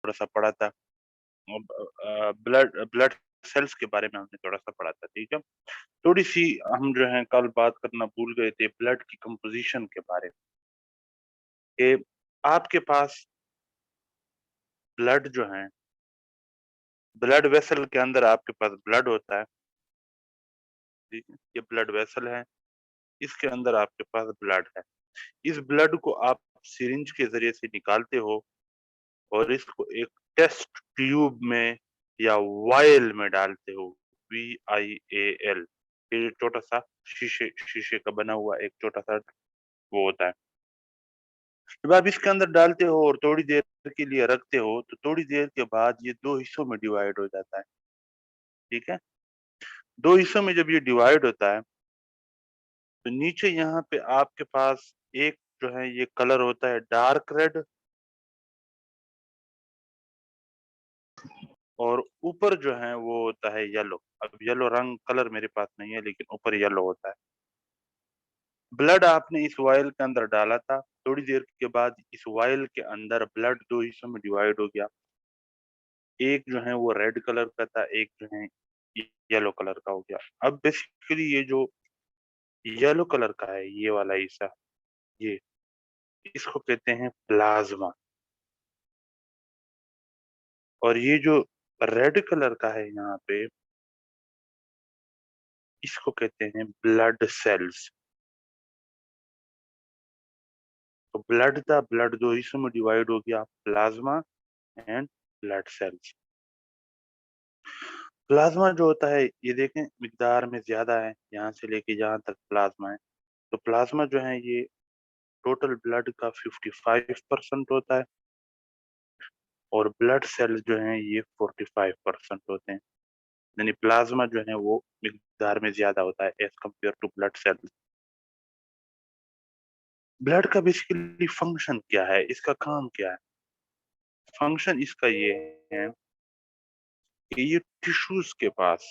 थोड़ा-सा पढ़ा था। ब्लड ब्लड सेल्स के बारे में हमने थोड़ा-सा पढ़ा था, ठीक है? थोड़ी-सी हम जो है कल बात करना भूल गए थे ब्लड की कंपोज़िशन के बारे में, कि आपके पास ब्लड जो है, ब्लड वेसल के अंदर आपके पास ब्लड होता है, ठीक है? ये ब्लड वेसल है, इसके अंदर आपके पास ब्लड है। इस ब्लड को आप सिरिंज के ज़रिए से निकालते हो और इसको एक टेस्ट ट्यूब में या वायल में डालते हो, VIAL। ये छोटा-सा शीशे शीशे का बना हुआ एक छोटा-सा वो होता है। जब आप इसके अंदर डालते हो और थोड़ी देर के लिए रखते हो, तो थोड़ी देर के बाद ये 2 हिस्सों में डिवाइड हो जाता है, ठीक है? 2 हिस्सों में जब ये डिवाइड होता है, तो नीचे यहाँ पे आपके पास एक जो है ये कलर होता है डार्क रेड और ऊपर जो है वो होता है येलो। अब येलो रंग कलर मेरे पास नहीं है लेकिन ऊपर येलो होता है। ब्लड आपने इस वायल के अंदर डाला था, थोड़ी देर के बाद इस वायल के अंदर ब्लड 2 हिस्सों में डिवाइड हो गया। एक जो है वो रेड कलर का था, एक जो है येलो कलर का हो गया। अब बेसिकली ये जो येलो कलर का है ये वाला हिस्सा, ये इसको कहते हैं प्लाज़्मा और ये जो रेड कलर का है यहाँ पे, इसको कहते हैं ब्लड सेल्स। तो ब्लड था, ब्लड 2 हिस्सों में डिवाइड हो गया, plasma and blood cells. Plasma जो होता है ये देखें मिक़दार में ज़्यादा है, यहाँ से लेके जहाँ तक प्लाज़्मा है। तो प्लाज़्मा जो है ये टोटल ब्लड का 55% होता है और ब्लड सेल्स जो हैं ये 45% होते हैं। यानी प्लाज़्मा जो है वो मिक़दार में ज़्यादा होता है as compare to blood cells. Blood का बेसिकली फंक्शन क्या है? इसका काम क्या है? फंक्शन इसका ये है कि ये टिश्यूज़ के पास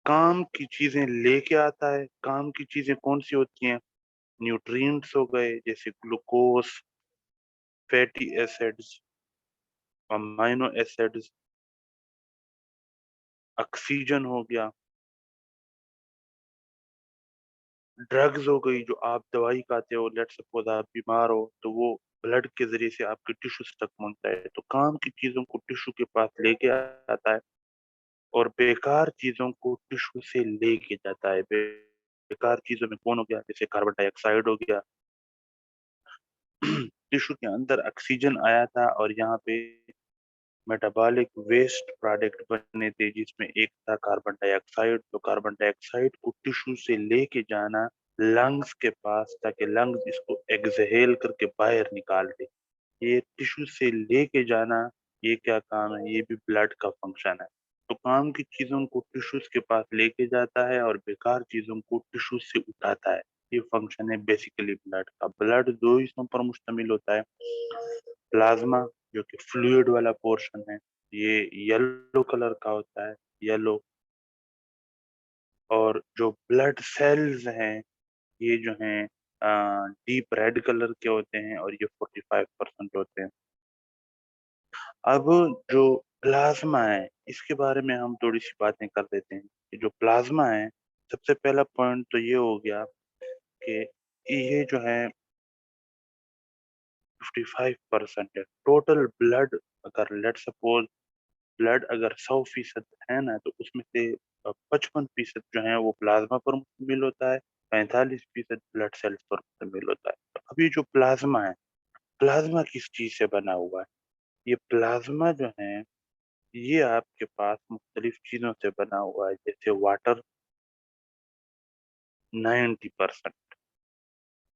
काम की चीज़ें लेके आता है। काम की चीज़ें कौन-सी होती हैं? न्यूट्रिएंट्स हो गए जैसे glucose, fatty acids, amino acids, oxygen हो गया, ड्रग्स हो गई जो आप दवाई खाते हो, लेट्स सपोज़ आप बीमार हो तो वो ब्लड के ज़रिए से आपके टिश्यूज़ तक पहुँचता है। तो काम की चीज़ों को टिश्यू के पास लेके आता है और बेकार चीज़ों को टिश्यू से लेके जाता है। बेकार चीज़ों में कौन हो गया? जैसे कार्बन डाइऑक्साइड हो गया, टिश्यू के अंदर ऑक्सीजन आया था और यहाँ पे मेटाबॉलिक वेस्ट प्रोडक्ट बने थे जिसमें एक था कार्बन डाइऑक्साइड। तो कार्बन डाइऑक्साइड को टिश्यू से लेके जाना लंग्स के पास ताकि लंग्स इसको एक्सहेल करके बाहर निकाल दे। ये टिश्यू से लेके जाना ये क्या काम है? ये भी ब्लड का फंक्शन है। तो काम की चीज़ों को टिश्यूज़ के पास लेके जाता है और बेकार चीज़ों को टिश्यू से उठाता है। ये फंक्शन है बेसिकली ब्लड का। ब्लड 2 हिस्सों पर मुश्तमिल होता है। प्लाज़्मा जो कि फ्लूइड वाला पोर्शन है, ये येलो कलर का होता है, येलो। और जो ब्लड सेल्स हैं, ये जो हैं डीप रेड कलर के होते हैं और ये 45% होते हैं। अब जो प्लाज़्मा है, इसके बारे में हम थोड़ी-सी बातें कर देते हैं, कि जो प्लाज़्मा है, सबसे पहला पॉइंट तो ये हो गया कि ये जो है 55% है। टोटल ब्लड अगर लेट्स सपोज़ ब्लड अगर 100% है ना, तो उसमें से 55% जो है वो प्लाज़्मा पर मुश्तमिल होता है, 45% ब्लड सेल्स पर मुश्तमिल होता है। तो अब ये जो प्लाज़्मा है, प्लाज़्मा किस चीज़ से बना हुआ है? ये प्लाज़्मा जो है, ये आपके पास मुख्तलिफ चीज़ों से बना हुआ है, जैसे वाटर 90%।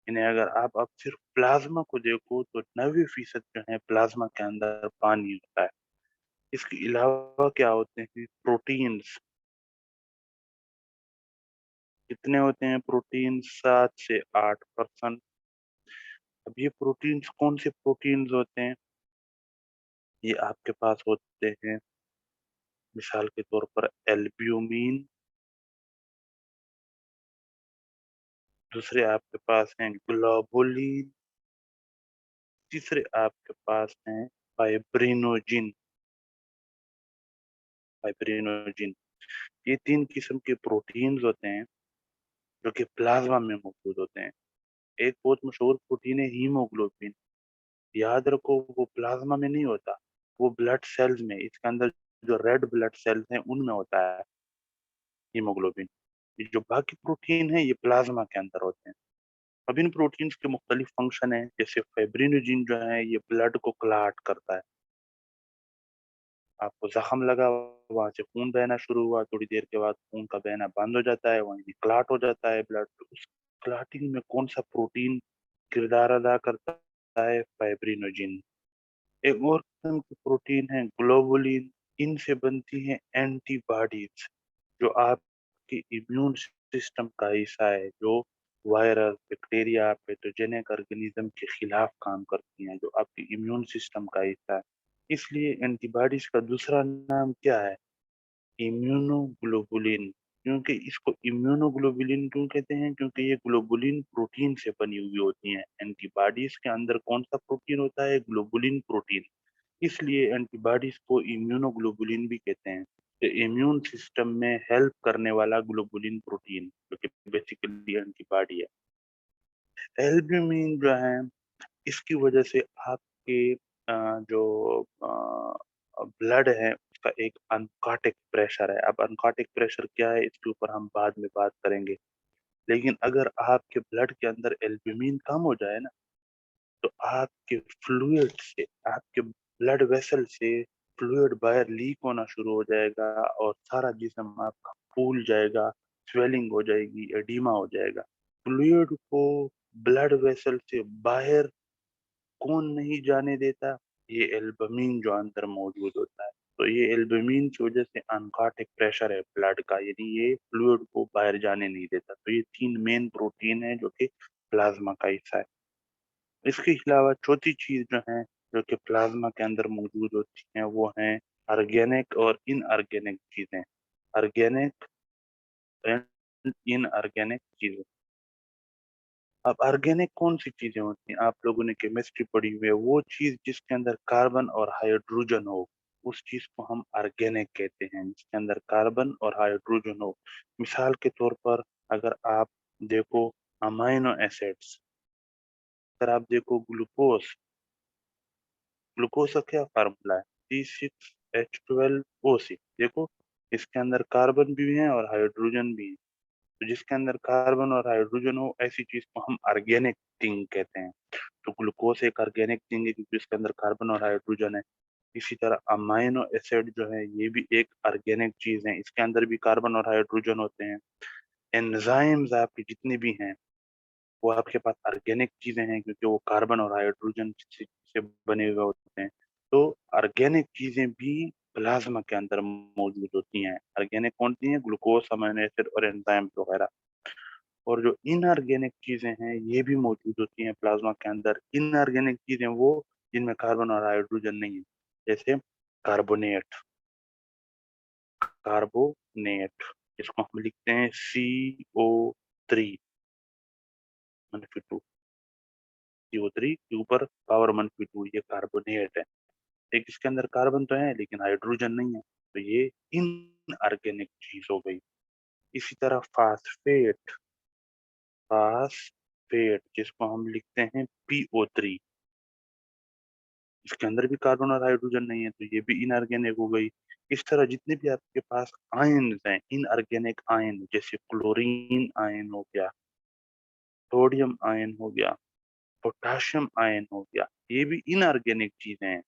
यानी अगर आप अब सिर्फ़ प्लाज़्मा को देखो तो 90% जो है प्लाज़्मा के अंदर पानी होता है। इसके अलावा क्या होते हैं प्रोटीन्स, कितने होते हैं प्रोटीन 7 से 8%। अब ये प्रोटीन्स कौन से प्रोटीन्स होते हैं? ये आपके पास होते हैं मिसाल के तौर पर एल्ब्यूमिन, दूसरे आपके पास हैं ग्लोबुलिन, तीसरे आपके पास हैं फाइब्रिनोजिन। फाइब्रिनोजिन, ये 3 किस्म के प्रोटीन्स होते हैं जो कि प्लाज़्मा में मौजूद होते हैं। एक बहुत मशहूर प्रोटीन है हीमोग्लोबिन। याद रखो वो प्लाज़्मा में नहीं होता, वो ब्लड सेल्स में, इसके अंदर जो रेड ब्लड सेल्स हैं उनमें होता है हीमोग्लोबिन। ये जो बाकी प्रोटीन है ये प्लाज़्मा के अंदर होते हैं। अब इन प्रोटीन्स के मुख्तलिफ फंक्शन हैं, जैसे फाइब्रिनोजिन जो है ये ब्लड को क्लॉट करता है। आपको ज़ख्म लगा, वहाँ से खून बहना शुरू हुआ, थोड़ी देर के बाद खून का बहना बंद हो जाता है, वहीं क्लॉट हो जाता है ब्लड। तो उस क्लॉटिंग में कौन-सा प्रोटीन किरदार अदा करता है? फाइब्रिनोजिन। एक और किस्म की प्रोटीन है ग्लोबुलिन, इनसे बनती हैं एंटीबॉडीज़, जो आपके इम्यून सिस्टम का हिस्सा है, जो वायरस, बैक्टीरिया, पैथोजेनिक ऑर्गेनिज्म के खिलाफ काम करती हैं, जो आपके इम्यून सिस्टम का हिस्सा है। इसलिए एंटीबॉडीज़ का दूसरा नाम क्या है? इम्यूनोग्लोबुलिन। क्योंकि इसको इम्यूनोग्लोबुलिन क्यों कहते हैं? क्योंकि ये ग्लोबुलिन प्रोटीन से बनी हुई होती हैं। एंटीबॉडीज़ के अंदर कौन-सा प्रोटीन होता है? Globulin protein. इसलिए एंटीबॉडीज को इम्यूनोग्लोबुलिन भी कहते हैं। तो इम्यून सिस्टम में हेल्प करने वाला ग्लोबुलिन प्रोटीन जो कि बेसिकली एंटीबॉडी है। एल्ब्यूमिन जो है इसकी वजह से आपके जो ब्लड है उसका एक अनकार्टिक प्रेशर है। अब अनकार्टिक प्रेशर क्या है इसके ऊपर हम बाद में बात करेंगे। लेकिन अगर आपके ब्लड के अंदर एल्ब्यूमिन कम हो जाए ना, तो आपके फ्लूइड से, आपके ब्लड वेसल से फ्लूइड बाहर लीक होना शुरू हो जाएगा और सारा जिस्म आपका फूल जाएगा, स्वेलिंग हो जाएगी, एडीमा हो जाएगा। फ्लूइड को ब्लड वेसल से बाहर कौन नहीं जाने देता? ये एल्बुमिन जो अंदर मौजूद होता है। तो ये एल्बुमिन की वजह से अनकार्टिक प्रेशर है ब्लड का, यानी ये फ्लूइड को बाहर जाने नहीं देता। तो ये 3 मेन प्रोटीन है जो कि प्लाज्मा का हिस्सा है। इसके अलावा चौथी चीज़ जो है, जो कि प्लाज़्मा के अंदर मौजूद होती हैं, वो हैं ऑर्गेनिक और इनऑर्गेनिक चीज़ें। ऑर्गेनिक एंड इनऑर्गेनिक चीज़ें। अब ऑर्गेनिक कौन-सी चीज़ें होती हैं? आप लोगों ने केमिस्ट्री पढ़ी हुई है, वो चीज़ जिसके अंदर कार्बन और हाइड्रोजन हो, उस चीज़ को हम ऑर्गेनिक कहते हैं, जिसके अंदर कार्बन और हाइड्रोजन हो। मिसाल के तौर पर अगर आप देखो अमाइनो एसिड्स, अगर आप देखो ग्लूकोज़, ग्लूकोज का क्या फार्मूला है? C6H12O6। देखो इसके अंदर कार्बन भी है और हाइड्रोजन भी है। तो जिसके अंदर कार्बन और हाइड्रोजन हो ऐसी चीज को हम ऑर्गेनिक थिंग कहते हैं। तो ग्लूकोज एक ऑर्गेनिक थिंग है क्योंकि इसके अंदर कार्बन और हाइड्रोजन है। इसी तरह अमाइनो एसिड जो है ये भी एक ऑर्गेनिक चीज है, इसके अंदर भी कार्बन और हाइड्रोजन होते हैं। एंजाइम्स आपके जितने भी हैं वो आपके पास ऑर्गेनिक चीजें हैं क्योंकि वो कार्बन और हाइड्रोजन से बने हुए होते हैं। तो ऑर्गेनिक चीजें भी प्लाज्मा के अंदर मौजूद होती हैं। ऑर्गेनिक कौन सी हैं? ग्लूकोज, अमीनो एसिड और एंजाइम्स वगैरह। और जो इनऑर्गेनिक चीजें हैं ये भी मौजूद होती हैं प्लाज्मा के अंदर। इनऑर्गेनिक चीजें वो जिनमें कार्बन और हाइड्रोजन नहीं है, जैसे कार्बोनेट, कार्बोनेट इसको हम लिखते हैं CO3 -2। CO3 के ऊपर पावर -2, ये कार्बोनेट है। एक इसके अंदर कार्बन तो है लेकिन हाइड्रोजन नहीं है, तो ये इनऑर्गेनिक चीज हो गई। इसी तरह फास्फेट, फास्फेट जिसको हम लिखते हैं PO3, इसके अंदर भी कार्बन और हाइड्रोजन नहीं है, तो ये भी इनऑर्गेनिक हो गई। इस तरह जितने भी आपके पास आयन्स हैं, इनऑर्गेनिक आयन, जैसे क्लोरीन आयन हो गया, सोडियम आयन हो गया, पोटाशियम आयन हो गया, ये भी इनऑर्गेनिक चीजें हैं।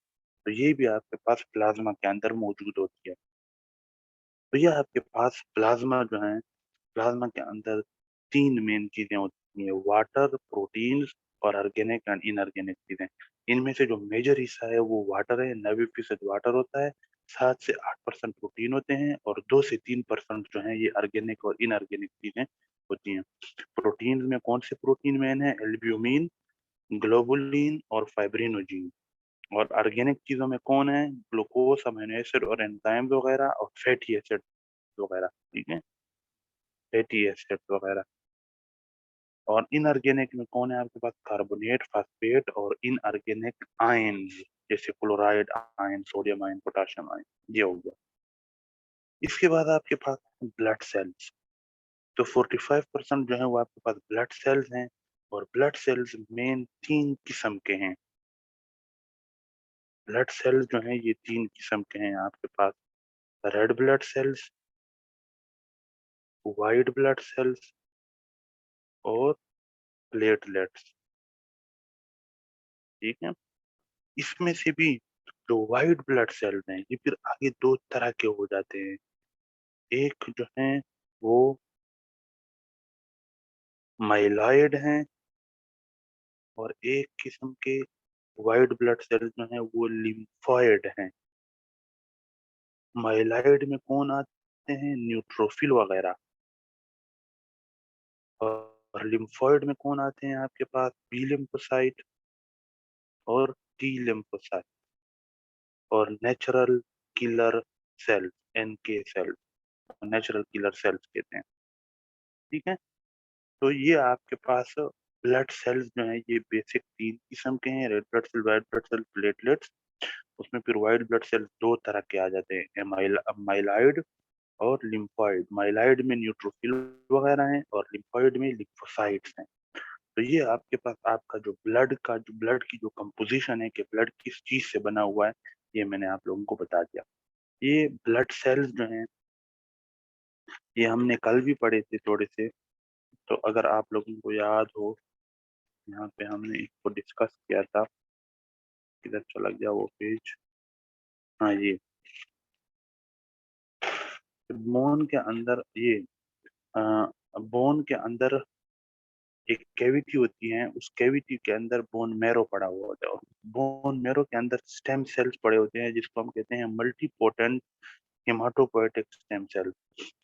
तो ये भी आपके पास प्लाज्मा के अंदर मौजूद होती है। तो ये आपके पास प्लाज्मा जो है, प्लाज्मा के अंदर 3 मेन चीज़ें होती हैं, वाटर, प्रोटीन्स और ऑर्गेनिक एंड इनऑर्गेनिक चीज़ें। इनमें से जो मेजर हिस्सा है वो वाटर है, 90% वाटर होता है, 7 से 8% प्रोटीन होते हैं और 2 से 3% जो है ये ऑर्गेनिक और इनऑर्गेनिक चीज़ें होती हैं। प्रोटीन्स में कौन से प्रोटीन मेन है? एल्ब्यूमिन, ग्लोबुलिन और फाइब्रिनोजेन। और ऑर्गेनिक चीज़ों में कौन है? ग्लूकोज, अमीनो एसिड और एंजाइम वगैरह और फैटी एसिड वगैरह, ठीक है? फैटी एसिड वगैरह। और इनऑर्गेनिक में कौन है आपके पास? कार्बोनेट, फास्फेट और इनऑर्गेनिक आयन्स, जैसे chloride ion, sodium ion, potassium ion, ये हो गया। इसके बाद आपके पास ब्लड सेल्स। तो 45% जो है वो आपके पास ब्लड सेल्स हैं, और ब्लड सेल्स मेन 3 किस्म के हैं। ब्लड सेल्स जो हैं ये 3 किस्म के हैं आपके पास: red blood cells, white blood cells और प्लेटलेट्स। ठीक है। इसमें से भी जो व्हाइट ब्लड सेल्स हैं ये फिर आगे 2 तरह के हो जाते हैं। एक जो है वो माइलॉइड हैं, और एक किस्म के व्हाइट ब्लड सेल्स जो हैं वो लिम्फोइड हैं। माइलॉइड में कौन आते हैं? न्यूट्रोफिल वगैरह। और लिम्फोइड में कौन आते हैं आपके पास? बी लिम्फोसाइट और टी लिम्फोसाइट और natural killer cells, NK cells, natural killer cells कहते हैं। ठीक है। तो ये आपके पास ब्लड सेल्स जो है ये बेसिक 3 किस्म के हैं: red blood cell, white blood cell, platelets. उसमें फिर व्हाइट ब्लड सेल 2 तरह के आ जाते हैं: माइलाइड और लिम्फोइड। माइलाइड में न्यूट्रोफिल वगैरह हैं, और लिम्फोइड में लिम्फोसाइट्स हैं। तो ये आपके पास आपका जो ब्लड की जो कंपोजिशन है कि ब्लड किस चीज से बना हुआ है, ये मैंने आप लोगों को बता दिया। ये ब्लड सेल्स जो हैं ये हमने कल भी पढ़े थे थोड़े से। तो अगर आप लोगों को याद हो, यहाँ पे हमने इसको डिस्कस किया था। किधर चला गया वो पेज? हाँ, ये बोन के अंदर ये बोन के अंदर एक कैविटी होती है, उस कैविटी के अंदर बोन मैरो पड़ा हुआ होता है, और बोन मैरो के अंदर स्टेम सेल्स पड़े होते हैं जिसको हम कहते हैं मल्टीपोटेंट हेमाटोपोएटिक स्टेम सेल।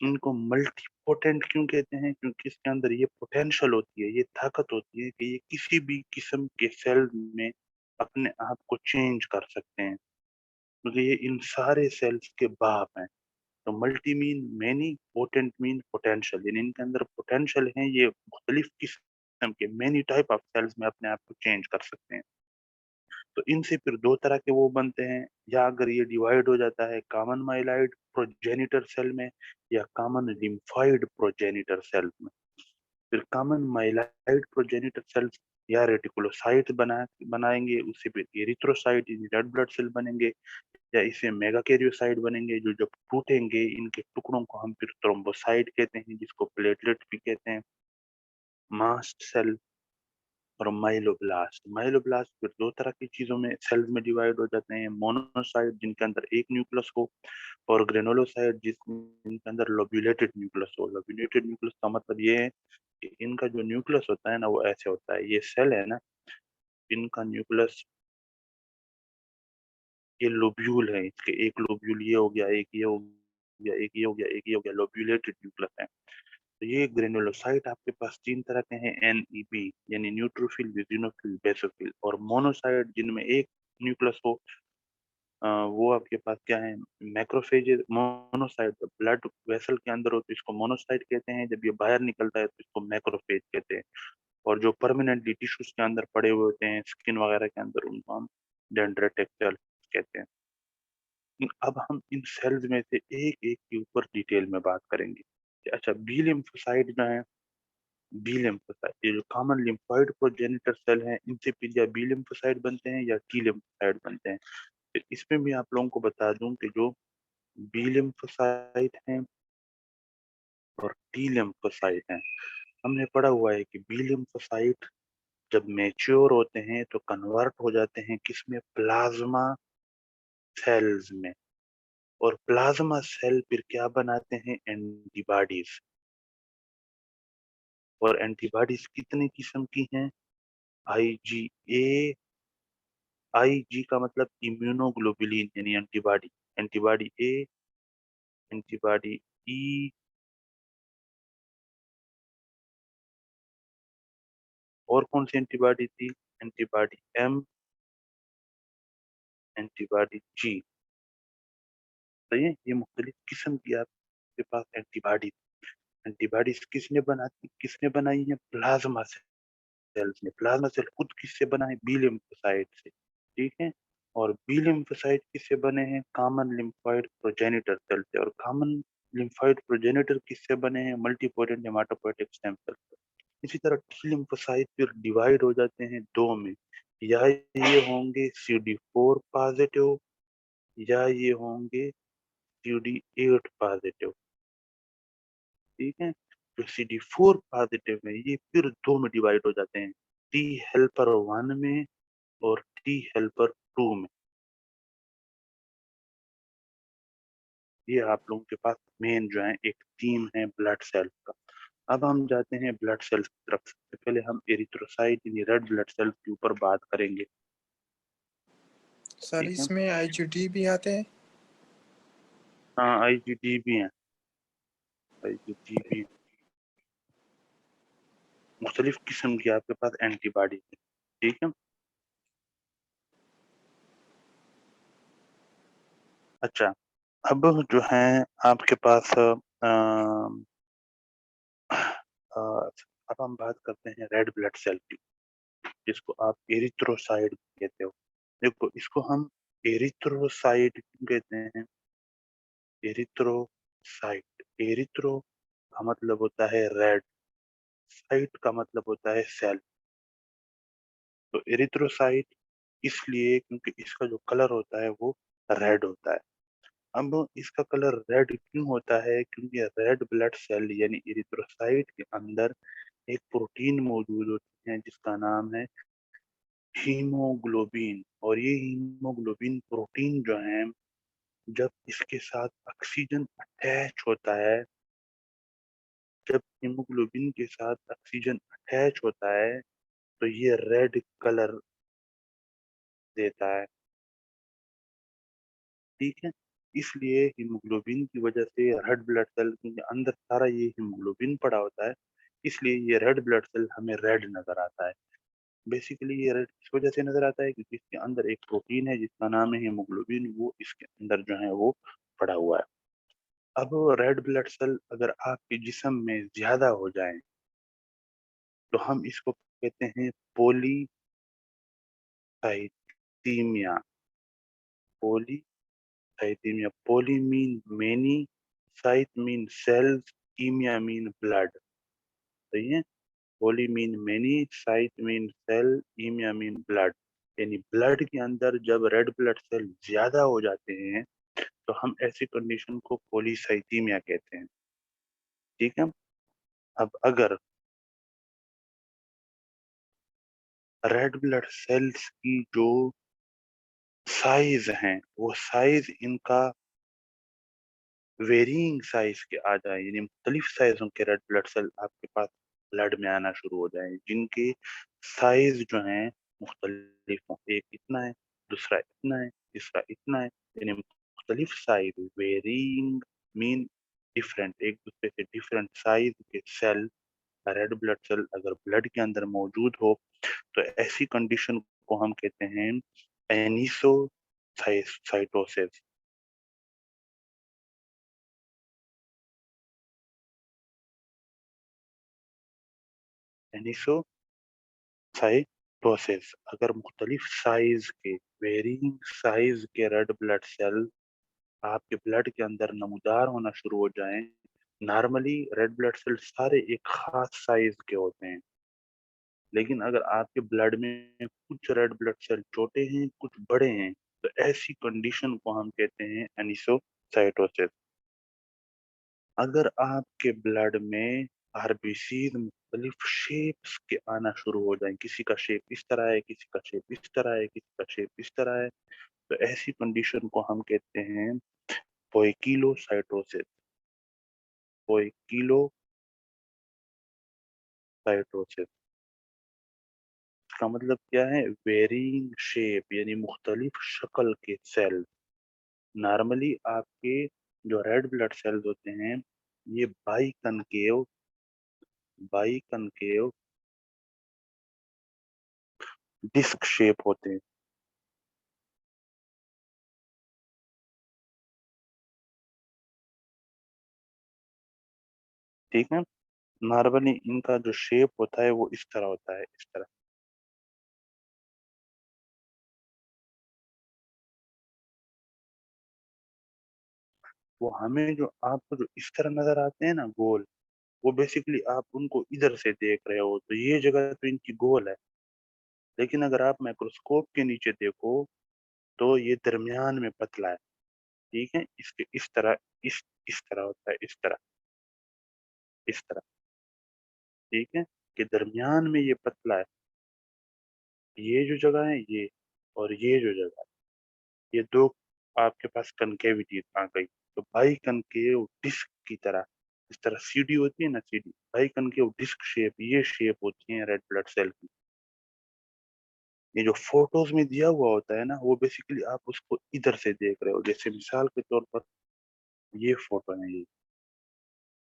इनको मल्टीपोटेंट क्यों कहते हैं? क्योंकि इसके अंदर ये पोटेंशियल होती है, ये ताकत होती है कि ये किसी भी किस्म के सेल में अपने आप को चेंज कर सकते हैं, क्योंकि ये इन सारे सेल्स के बाप हैं। तो multi mean many, potent mean potential, यानी इनके अंदर पोटेंशियल है, ये मुख्तलिफ किस्म के मैनी टाइप ऑफ सेल्स में अपने आप को चेंज कर सकते हैं। तो इनसे फिर 2 तरह के वो बनते हैं, या अगर ये डिवाइड हो जाता है कॉमन माइलाइड प्रोजेनिटर सेल में या कॉमन लिम्फाइड प्रोजेनिटर सेल में। फिर कॉमन माइलाइड प्रोजेनिटर सेल्स या रेटिकुलोसाइट बनाएंगे, उससे फिर एरिथ्रोसाइट रेड ब्लड सेल बनेंगे, या इसे मेगाकैरियोसाइट बनेंगे, जो जब टूटेंगे इनके टुकड़ों को हम फिर थ्रोम्बोसाइट कहते हैं, जिसको प्लेटलेट भी कहते हैं। मास्ट सेल और माइलोब्लास्ट। माइलोब्लास्ट फिर 2 तरह की चीजों में सेल्स में डिवाइड हो जाते हैं: मोनोसाइट जिनके अंदर एक न्यूक्लियस हो, और ग्रेनुलोसाइट जिनके अंदर लोब्यूलेटेड न्यूक्लियस हो। लोब्यूलेटेड न्यूक्लियस का मतलब ये है कि इनका जो न्यूक्लियस होता है ना वो ऐसे होता है, ये सेल है ना, इनका न्यूक्लियस ये लोब्यूल है, इसके एक लोब्यूल ये हो गया, एक ये हो गया, एक ये हो गया, एक ये हो गया, लोब्यूलेटेड न्यूक्लियस है। तो ये ग्रेनुलोसाइट आपके पास 3 तरह के हैं: NEB यानी न्यूट्रोफिल, बेसिनोफिल, बेसोफिल। और मोनोसाइट जिनमें एक न्यूक्लियस हो, वो आपके पास क्या है? मैक्रोफेज। मोनोसाइट ब्लड वेसल के अंदर हो तो इसको मोनोसाइट कहते हैं, जब ये बाहर निकलता है तो इसको मैक्रोफेज कहते हैं। और जो परमानेंटली टिश्यूज के अंदर पड़े हुए होते हैं, स्किन वगैरह के अंदर, उनको हम डेंड्राइटिक सेल कहते हैं। अब हम इन सेल्स में से एक एक के ऊपर डिटेल में बात करेंगे। अच्छा, बी लिम्फोसाइट जो है, बी लिम्फोसाइट ये जो कॉमन लिम्फोइड प्रोजेनिटर सेल हैं, इनसे फिर या बी लिम्फोसाइट बनते हैं या टी लिम्फोसाइट बनते हैं। फिर इसमें भी आप लोगों को बता दूं कि जो बी लिम्फोसाइट हैं और टी लिम्फोसाइट हैं, हमने पढ़ा हुआ है कि बी लिम्फोसाइट जब मैच्योर होते हैं तो कन्वर्ट हो जाते हैं किसमें? प्लाज्मा सेल्स में। और प्लाज्मा सेल फिर क्या बनाते हैं? एंटीबॉडीज। और एंटीबॉडीज कितने किस्म की हैं? IgA। IG का मतलब इम्यूनोग्लोबुलिन यानी एंटीबॉडी। एंटीबॉडी ए, एंटीबॉडी ई, और कौन सी एंटीबॉडी थी? Antibody M, antibody G। तो ये मुख्तलिफ किस्म की आपके पास एंटीबॉडी। एंटीबॉडीज किसने बनाई है? प्लाज्मा सेल्स ने। प्लाज्मा सेल खुद किससे बना है? बी लिम्फोसाइट से, ठीक है। और बी लिम्फोसाइट किससे बने हैं? कॉमन लिम्फोइड प्रोजेनिटर सेल से। और कॉमन लिम्फोइड प्रोजेनिटर किससे बने हैं? मल्टीपोटेंट हेमाटोपोइटिक स्टेम सेल से। इसी तरह टी लिम्फोसाइट फिर डिवाइड हो जाते हैं दो में, या ये होंगे CD4 पॉजिटिव, या ये होंगे CD8 पॉजिटिव, ठीक है। जो CD4 पॉजिटिव है ये फिर दो में डिवाइड हो जाते हैं, टी हेल्पर 1 में और टी हेल्पर 2 में। ये आप लोगों के पास मेन जो है एक थीम है ब्लड सेल का। अब हम जाते हैं ब्लड सेल्स की तरफ। सबसे पहले हम एरिथ्रोसाइट यानी रेड ब्लड सेल्स के ऊपर बात करेंगे, सर ठीक है। इसमें IgD भी आते हैं? हाँ, आईजीडी भी हैं, आईजीडी भी मुख्तलिफ किस्म की आपके पास एंटीबॉडी है, ठीक है। अच्छा, अब जो है आपके पास अब हम बात करते हैं रेड ब्लड सेल की, जिसको आप एरिथ्रोसाइट कहते हो। देखो, इसको हम एरिथ्रोसाइट क्यों कहते हैं? एरिथ्रोसाइट, एरिथ्रो का मतलब होता है रेड, साइट का मतलब होता है सेल। तो एरिथ्रोसाइट इसलिए क्योंकि इसका जो कलर होता है वो रेड होता है। अब इसका कलर रेड क्यों होता है? क्योंकि रेड ब्लड सेल यानी एरिथ्रोसाइट के अंदर एक प्रोटीन मौजूद होती है जिसका नाम है हीमोग्लोबिन। और ये हीमोग्लोबिन प्रोटीन जो है, जब इसके साथ ऑक्सीजन अटैच होता है, जब हीमोग्लोबिन के साथ ऑक्सीजन अटैच होता है तो ये रेड कलर देता है, ठीक है। इसलिए हीमोग्लोबिन की वजह से रेड ब्लड सेल के अंदर सारा ये हीमोग्लोबिन पड़ा होता है, इसलिए ये रेड ब्लड सेल हमें रेड नजर आता है। बेसिकली ये रेड इस वजह से नजर आता है क्योंकि इसके अंदर एक प्रोटीन है जिसका नाम है हीमोग्लोबिन, वो इसके अंदर जो है वो पड़ा हुआ है। अब रेड ब्लड सेल अगर आपके जिस्म में ज्यादा हो जाए तो हम इसको कहते हैं पॉलीसाइथीमिया। पॉलीसाइथीमिया, पोली मीन मेनी, साइथ मीन सेल्स, कीमिया मीन ब्लड, सही है। पोली मीन मेनी, साइथ मीन सेल, कीमिया मीन ब्लड। यानी ब्लड के अंदर जब रेड ब्लड सेल ज्यादा हो जाते हैं तो हम ऐसी कंडीशन को पॉलीसाइथीमिया कहते हैं, ठीक है। अब अगर रेड ब्लड सेल्स की जो साइज हैं वो साइज इनका वेरिंग साइज के आ जाए, यानी मुख्तलिफ साइजों के रेड ब्लड सेल आपके पास ब्लड में आना शुरू हो जाए, जिनके साइज जो है मुख्तलिफ हों, एक इतना है, दूसरा इतना है, तीसरा इतना है, यानी मुख्तलिफ साइज, वेरिंग मीन डिफरेंट, एक दूसरे से डिफरेंट साइज के सेल, रेड ब्लड सेल अगर ब्लड के अंदर मौजूद हो तो ऐसी कंडीशन को हम कहते हैं एनिसोसाइटोसिस। एनिसोसाइटोसिस, अगर मुख्तलिफ साइज के, वेरिंग साइज के रेड ब्लड सेल आपके ब्लड के अंदर नमूदार होना शुरू हो जाएं। नॉर्मली रेड ब्लड सेल सारे एक खास साइज के होते हैं, लेकिन अगर आपके ब्लड में कुछ रेड ब्लड सेल छोटे हैं, कुछ बड़े हैं, तो ऐसी कंडीशन को हम कहते हैं एनिसोसाइटोसिस। अगर आपके ब्लड में आरबीसी मुख्तलिफ शेप्स के आना शुरू हो जाए, किसी का शेप इस तरह है, किसी का शेप इस तरह है, किसी का शेप इस तरह है, तो ऐसी कंडीशन को हम कहते हैं पोइकिलोसाइटोसिस। पोइकिलोसाइटोसिस, इसका मतलब क्या है? वेरिंग शेप यानी मुख्तलिफ शक्ल के सेल। नॉर्मली आपके जो रेड ब्लड सेल्स होते हैं ये बाई कनकेव डिस्क शेप होते हैं, ठीक है? नॉर्मली इनका जो शेप होता है वो इस तरह होता है, इस तरह। वो हमें जो आपको जो इस तरह नज़र आते हैं ना गोल, वो बेसिकली आप उनको इधर से देख रहे हो, तो ये जगह तो इनकी गोल है। लेकिन अगर आप माइक्रोस्कोप के नीचे देखो, तो ये दरमियान में पतला है, ठीक है? इसके इस तरह होता है, इस तरह, इस तरह, ठीक है? कि दरमियान में ये पतला है। ये जो जगह है ये, और ये जो जगह है, ये 2 आपके पास कनकेविटी आ गई। तो बाइकनकेव डिस्क की तरह, इस तरह सीढ़ी होती है ना सीढ़ी, बाइकनकेव डिस्क शेप, ये शेप होती है रेड ब्लड सेल की। ये जो फोटोज में दिया हुआ होता है ना, वो बेसिकली आप उसको इधर से देख रहे हो। जैसे मिसाल के तौर पर ये फोटो है ये,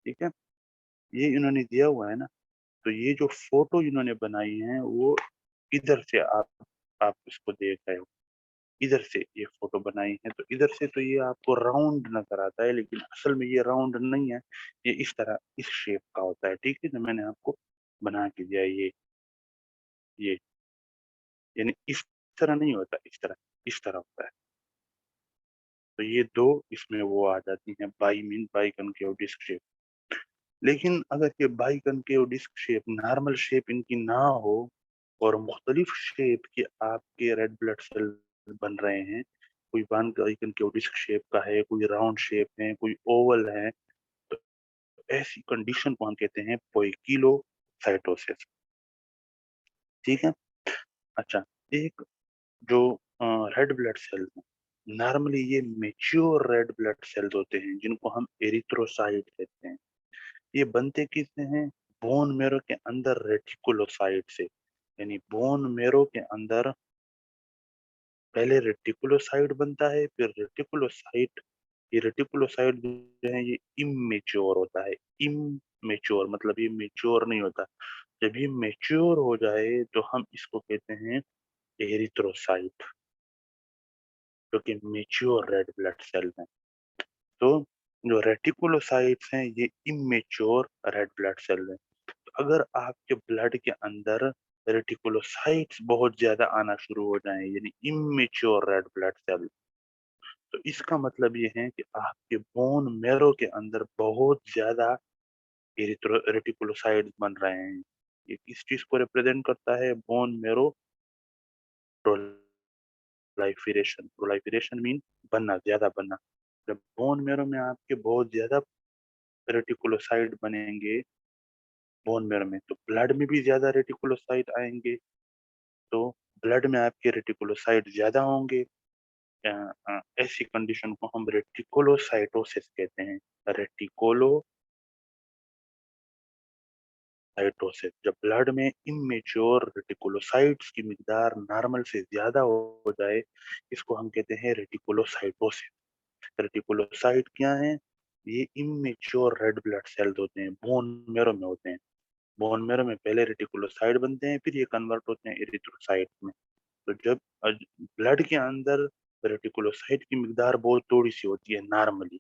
ठीक है? ये इन्होंने दिया हुआ है ना, तो ये जो फोटो इन्होंने बनाई है वो इधर से आप इसको देख रहे हो। इधर से ये फोटो बनाई है, तो इधर से तो ये आपको राउंड नजर आता है, लेकिन असल में ये राउंड नहीं है। ये इस तरह इस शेप का होता है, ठीक है? जो मैंने आपको बना के दिया है ये यानी इस तरह नहीं होता, इस तरह होता है। तो ये दो इसमें वो आ जाती हैं, बाई कनकेव डिस्क शेप। लेकिन अगर ये biconcave disc shape normal shape इनकी ना हो, और मुख्तलिफ शेप के आपके रेड ब्लड सेल बन रहे हैं, कोई बान कनकेव डिस्क शेप का है, कोई राउंड शेप है, कोई ओवल है, तो ऐसी कंडीशन को हम कहते हैं पोइकिलोसाइटोसिस, ठीक है? अच्छा, एक जो रेड ब्लड सेल्स हैं, नॉर्मली ये मेच्योर रेड ब्लड सेल्स होते हैं, जिनको हम एरिथ्रोसाइट कहते हैं। ये बनते किससे हैं? बोन मेरो के अंदर रेटिकुलोसाइट से। यानी बोन मेरो के अंदर पहले रेटिकुलोसाइट बनता है, फिर रेटिकुलोसाइट, ये रेटिकुलोसाइट जो है ये इमेच्योर होता है। इमेच्योर मतलब ये मेच्योर नहीं होता। जब ये मेच्योर हो जाए तो हम इसको कहते हैं एरिथ्रोसाइट, जो कि मेच्योर रेड ब्लड सेल है। तो जो रेटिकुलोसाइट्स हैं ये इमेच्योर रेड ब्लड सेल है। तो अगर आपके ब्लड के अंदर रेटिकुलोसाइट्स बहुत ज्यादा आना शुरू हो जाएं, यानी इमेच्योर रेड ब्लड सेल, तो इसका मतलब ये है कि आपके बोन मेरो के अंदर बहुत ज्यादा रेटिकुलोसाइट्स बन रहे हैं। ये किस चीज को रिप्रेजेंट करता है? Bone marrow प्रोलाइफरेशन। प्रोलाइफरेशन मीन बनना, ज्यादा बनना। जब बोन मेरो में आपके बहुत ज्यादा रेटिकुलोसाइट बनेंगे बोन मेरो में, तो ब्लड में भी ज्यादा रेटिकुलोसाइट आएंगे। तो ब्लड में आपके रेटिकुलोसाइट ज्यादा होंगे। ऐसी कंडीशन को हम रेटिकुलोसाइटोसिस कहते हैं। रेटिकुलोसाइटोसिस, जब ब्लड में इमेच्योर रेटिकुलोसाइट्स की मिकदार नॉर्मल से ज्यादा हो जाए, इसको हम कहते हैं रेटिकुलोसाइटोसिस। रेटिकुलोसाइट क्या है? ये इमेच्योर रेड ब्लड सेल्स होते हैं, बोन मेरो में होते हैं। बोन मेरो में पहले रेटिकुलोसाइट बनते हैं, फिर ये कन्वर्ट होते हैं एरिथ्रोसाइट में। तो जब ब्लड के अंदर रेटिकुलोसाइट की मिकदार बहुत थोड़ी सी होती है नॉर्मली,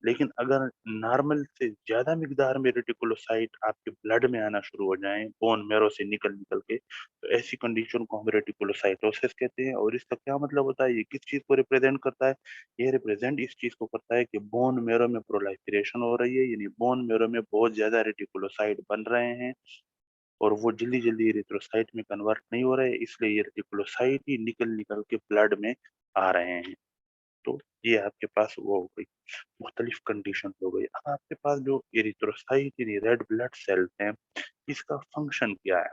लेकिन अगर नॉर्मल से ज्यादा मिकदार में रेटिकुलोसाइट आपके ब्लड में आना शुरू हो जाएं बोन मेरो से निकल निकल के, तो ऐसी कंडीशन को हम रेटिकुलोसाइटोसिस कहते हैं। और इसका क्या मतलब होता है? ये किस चीज को रिप्रेजेंट करता है? ये रिप्रेजेंट इस चीज को करता है कि बोन मेरो में प्रोलाइफरेशन हो रही है, यानी बोन मेरो में बहुत ज्यादा रेटिकुलोसाइट बन रहे हैं, और वो जल्दी जल्दी एरिथ्रोसाइट में कन्वर्ट नहीं हो रहे, इसलिए ये रेटिकुलोसाइट ही निकल निकल के ब्लड में आ रहे हैं। तो ये आपके पास वो हो गई, मुख्तलिफ कंडीशन हो गई। अब आपके पास जो एरिथ्रोसाइट यानी रेड ब्लड सेल्स हैं, इसका फंक्शन क्या है?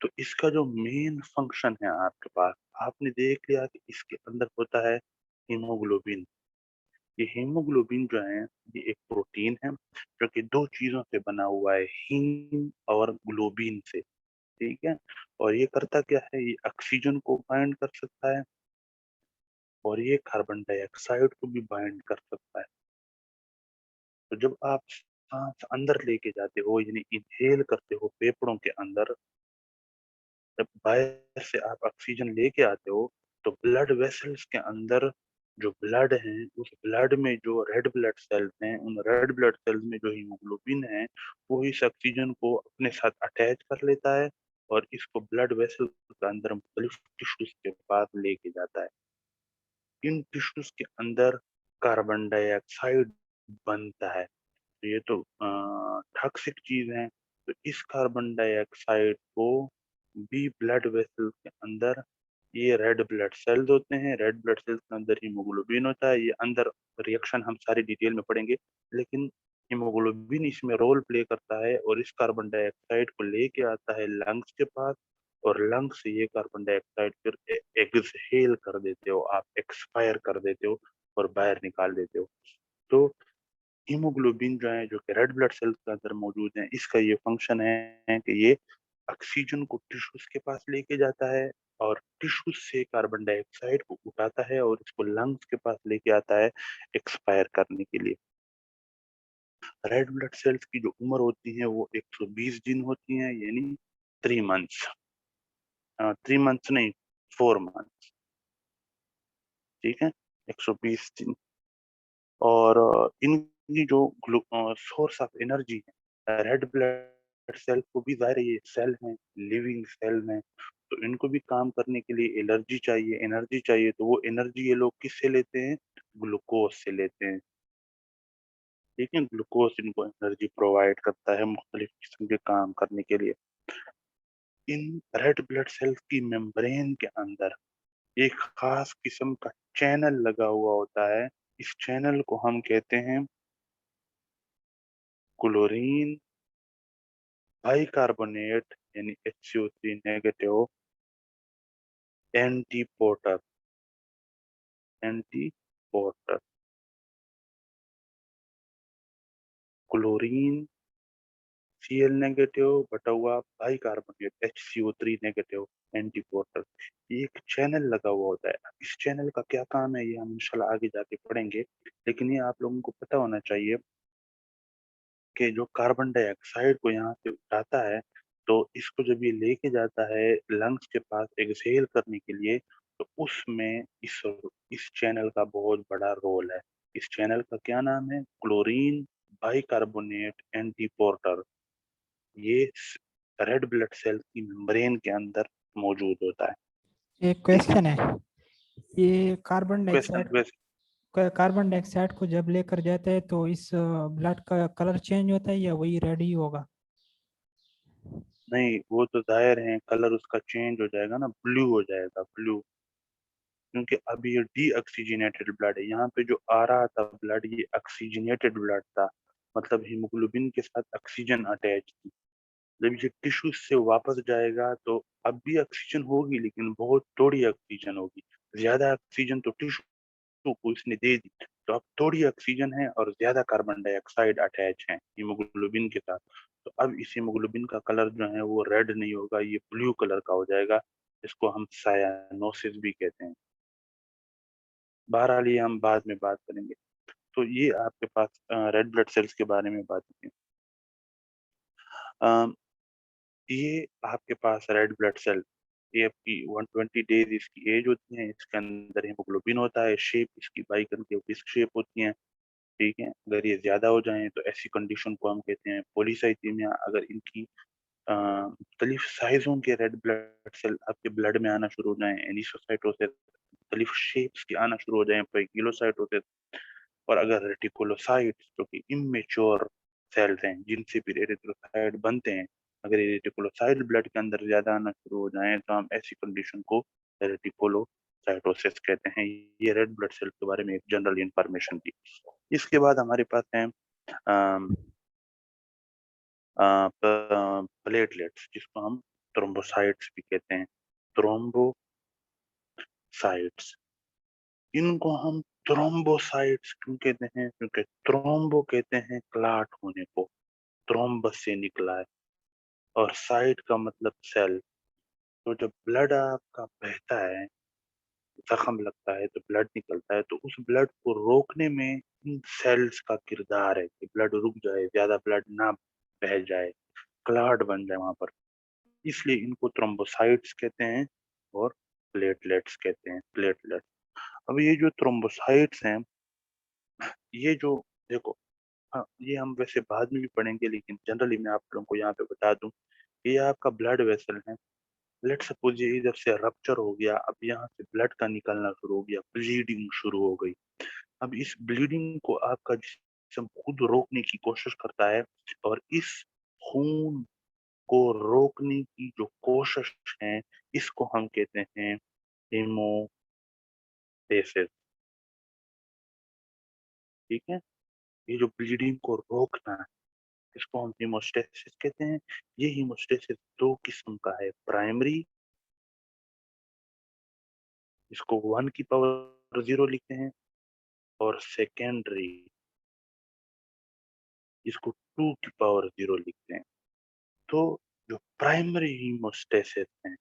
तो इसका जो मेन फंक्शन है आपके पास, आपने देख लिया कि इसके अंदर होता है हीमोग्लोबिन। ये हीमोग्लोबिन जो है ये एक प्रोटीन है, जो कि दो चीजों से बना हुआ है, हीम और ग्लोबिन से, ठीक है? और ये करता क्या है? ये ऑक्सीजन को बाइंड कर सकता है, और ये कार्बन डाइऑक्साइड को भी बाइंड कर सकता है। तो जब आप सांस अंदर लेके जाते हो, यानी इनहेल करते हो फेफड़ों के अंदर, जब बाहर से आप ऑक्सीजन लेके आते हो, तो ब्लड वेसल्स के अंदर जो ब्लड है, उस ब्लड में जो रेड ब्लड सेल्स हैं, उन रेड ब्लड सेल्स में जो हीमोग्लोबिन है, वो इस ऑक्सीजन को अपने साथ अटैच कर लेता है और इसको ब्लड वेसल के अंदर मुख्तलिफ टिश्यूज के पास लेके जाता है। इन टिश्यूज के अंदर कार्बन डाइऑक्साइड बनता है। तो ये तो टॉक्सिक चीज है। तो इस कार्बन डाइऑक्साइड को भी ब्लड वेसल के अंदर, ये रेड ब्लड सेल्स होते हैं, रेड ब्लड सेल्स के अंदर हीमोग्लोबिन होता है। ये अंदर रिएक्शन हम सारी डिटेल में पढ़ेंगे, लेकिन हीमोग्लोबिन इसमें रोल प्ले करता है और इस कार्बन डाइऑक्साइड को लेके आता है लंग्स के पास, और लंग्स से ये कार्बन डाइऑक्साइड फिर एक्सहेल कर देते हो, आप एक्सपायर कर देते हो और बाहर निकाल देते हो। तो हीमोग्लोबिन जो है, जो कि रेड ब्लड सेल्स के अंदर मौजूद है, इसका ये फंक्शन है कि ये ऑक्सीजन को टिश्यूज के पास लेके जाता है और टिश्यूज से कार्बन डाइऑक्साइड को उठाता है और इसको लंग्स के पास लेके आता है एक्सपायर करने के लिए। रेड ब्लड सेल्स की जो उम्र होती है वो 120 दिन होती है, यानी 3 मंथ्स। 3 मंथ्स नहीं, 4 मंथ, ठीक है, 120 दिन। और इनकी जो सोर्स ऑफ एनर्जी है, रेड ब्लड सेल को भी ज़ाहिर है ये सेल हैं, लिविंग सेल हैं, तो इनको भी काम करने के लिए एनर्जी चाहिए। तो वो एनर्जी ये लोग किससे लेते हैं? ग्लूकोज से लेते हैं। ठीक है, ग्लूकोज इनको एनर्जी प्रोवाइड करता है मुख्तलिफ किस्म के काम करने के लिए। इन रेड ब्लड सेल्स की मेम्ब्रेन के अंदर एक खास किस्म का चैनल लगा हुआ होता है। इस चैनल को हम कहते हैं क्लोरीन बाइकार्बोनेट, यानी HCO3 negative antiporter. Antiporter chlorine Cl negative बटा हुआ बाइकार्बोनेट HCO3 नेगेटिव एंटीपोटर। ये एक चैनल लगा हुआ होता है। इस चैनल का क्या काम है ये हम इंशाल्लाह आगे जाके पढ़ेंगे, लेकिन ये आप लोगों को पता होना चाहिए कि जो कार्बन डाइऑक्साइड को यहाँ से उठाता है, तो इसको जब ये लेके जाता है लंग्स के पास एक्सहेल करने के लिए, तो उसमें इस चैनल का बहुत बड़ा रोल है। इस चैनल का क्या नाम है? Chlorine bicarbonate antiporter. ये रेड ब्लड सेल की मेम्ब्रेन के अंदर मौजूद होता है। एक ठीक है, क्वेश्चन है। ये क्वेश्चन वैसे कार्बन डाइऑक्साइड को जब लेकर जाते हैं तो इस ब्लड का कलर चेंज होता है या वही रेड ही होगा? नहीं, वो तो जाहिर है कलर उसका चेंज हो जाएगा ना, ब्लू हो जाएगा, ब्लू। क्योंकि अब ये डीऑक्सीजनेटेड ब्लड है, यहाँ पे जो आ रहा था ब्लड ये ऑक्सीजनेटेड ब्लड था, मतलब हीमोग्लोबिन के साथ ऑक्सीजन अटैच थी। जब ये टिश्यू से वापस जाएगा तो अब भी ऑक्सीजन होगी, लेकिन बहुत थोड़ी ऑक्सीजन होगी। ज्यादा ऑक्सीजन तो टिश्यू को इसने दे दी, तो अब थोड़ी ऑक्सीजन है और ज्यादा कार्बन डाइऑक्साइड अटैच है हीमोग्लोबिन के साथ। तो अब इस हीमोग्लोबिन का कलर जो है वो रेड नहीं होगा, ये ब्लू कलर का हो जाएगा। इसको हम सायानोसिस भी कहते हैं। बहरहाल ये हम बाद में बात करेंगे। तो ये आपके पास रेड ब्लड सेल्स के बारे में बात की। अ, ये आपके पास रेड ब्लड सेल, ये आपकी 120 डेज इसकी एज होती है। इसके अंदर हीमोग्लोबिन होता है, शेप इसकी बाइकन डिस्क शेप होती है। ठीक है, अगर ये ज्यादा हो जाए तो ऐसी कंडीशन को हम कहते हैं पॉलीसाइथीमिया। अगर इनकी मुख्तलिफ साइजों के रेड ब्लड सेल आपके ब्लड में आना शुरू हो जाए, एनिसोसाइटोसिस, मुख्तलिफ शेप्स के आना शुरू हो जाए, पैगिलोसाइटोसिस, और अगर रेटिकुलोसाइट्स जो कि इमेच्योर सेल्स हैं जिनसे फिर एरिथ्रोसाइट बनते हैं, अगर ये रेटिकुलोसाइट ब्लड के अंदर ज्यादा आना शुरू हो जाए तो हम ऐसी कंडीशन को रेटिकुलोसाइटोसिस कहते हैं। ये रेड ब्लड सेल के बारे में एक जनरल इंफॉर्मेशन थी। इसके बाद हमारे पास है प्लेटलेट्स, जिसको हम थ्रोम्बोसाइट्स भी कहते हैं। थ्रोम्बोसाइट्स, इनको हम थ्रोम्बोसाइट्स क्यों कहते हैं? क्योंकि थ्रोम्बो कहते हैं क्लाट होने को, थ्रोम्बस से निकला है, और साइट का मतलब सेल। तो जब ब्लड आपका बहता है, जख्म लगता है तो ब्लड निकलता है, तो उस ब्लड को रोकने में इन सेल्स का किरदार है कि ब्लड रुक जाए, ज्यादा ब्लड ना बह जाए, क्लाट बन जाए वहां पर। इसलिए इनको थ्रोम्बोसाइट्स कहते हैं और प्लेटलेट्स कहते हैं, प्लेटलेट। अब ये जो थ्रोम्बोसाइट्स हैं, ये जो देखो, हाँ, ये हम वैसे बाद में भी पढ़ेंगे, लेकिन जनरली मैं आप लोगों को यहाँ पे बता दूं, ये आपका ब्लड वेसल है। लेट सपोज ये इधर से रप्चर हो गया, अब यहाँ से ब्लड का निकलना शुरू हो गया, ब्लीडिंग शुरू हो गई। अब इस ब्लीडिंग को आपका जिस्म खुद रोकने की कोशिश करता है, और इस खून को रोकने की जो कोशिश है, इसको हम कहते हैं हेमोस्टेसिस। ठीक है, ये जो ब्लीडिंग को रोकना है, इसको हम हीमोस्टेसिस कहते हैं। ये हीमोस्टेसिस दो किस्म का है, प्राइमरी, इसको 1 की पावर 0 लिखते हैं, और सेकेंडरी, इसको 2 की पावर 0 लिखते हैं। तो जो प्राइमरी हीमोस्टेसिस है,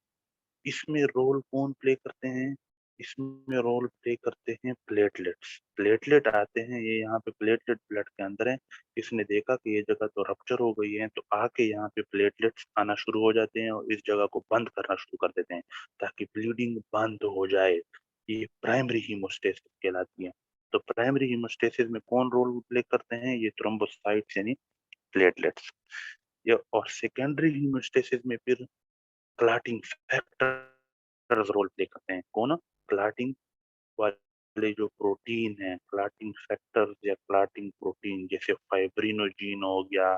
इसमें रोल कौन प्ले करते हैं? इसमें रोल प्ले करते हैं प्लेटलेट्स। प्लेटलेट आते हैं, ये यहाँ पे प्लेटलेट ब्लड के अंदर है। इसने देखा कि ये जगह तो रप्चर हो गई है, तो आके यहाँ पे प्लेटलेट्स आना शुरू हो जाते हैं और इस जगह को बंद करना शुरू कर देते हैं, ताकि ब्लीडिंग बंद हो जाए। ये प्राइमरी हीमोस्टेसिस कहलाती है। तो प्राइमरी हीमोस्टेसिस में कौन रोल प्ले करते हैं? ये थ्रोम्बोसाइट्स यानी प्लेटलेट्स। ये और सेकेंडरी हीमोस्टेसिस में फिर क्लॉटिंग फैक्टर्स रोल प्ले करते हैं। कौन? क्लॉटिंग वाले जो प्रोटीन है, क्लॉटिंग फैक्टर्स या क्लॉटिंग प्रोटीन, जैसे फाइब्रिनोजीन हो गया।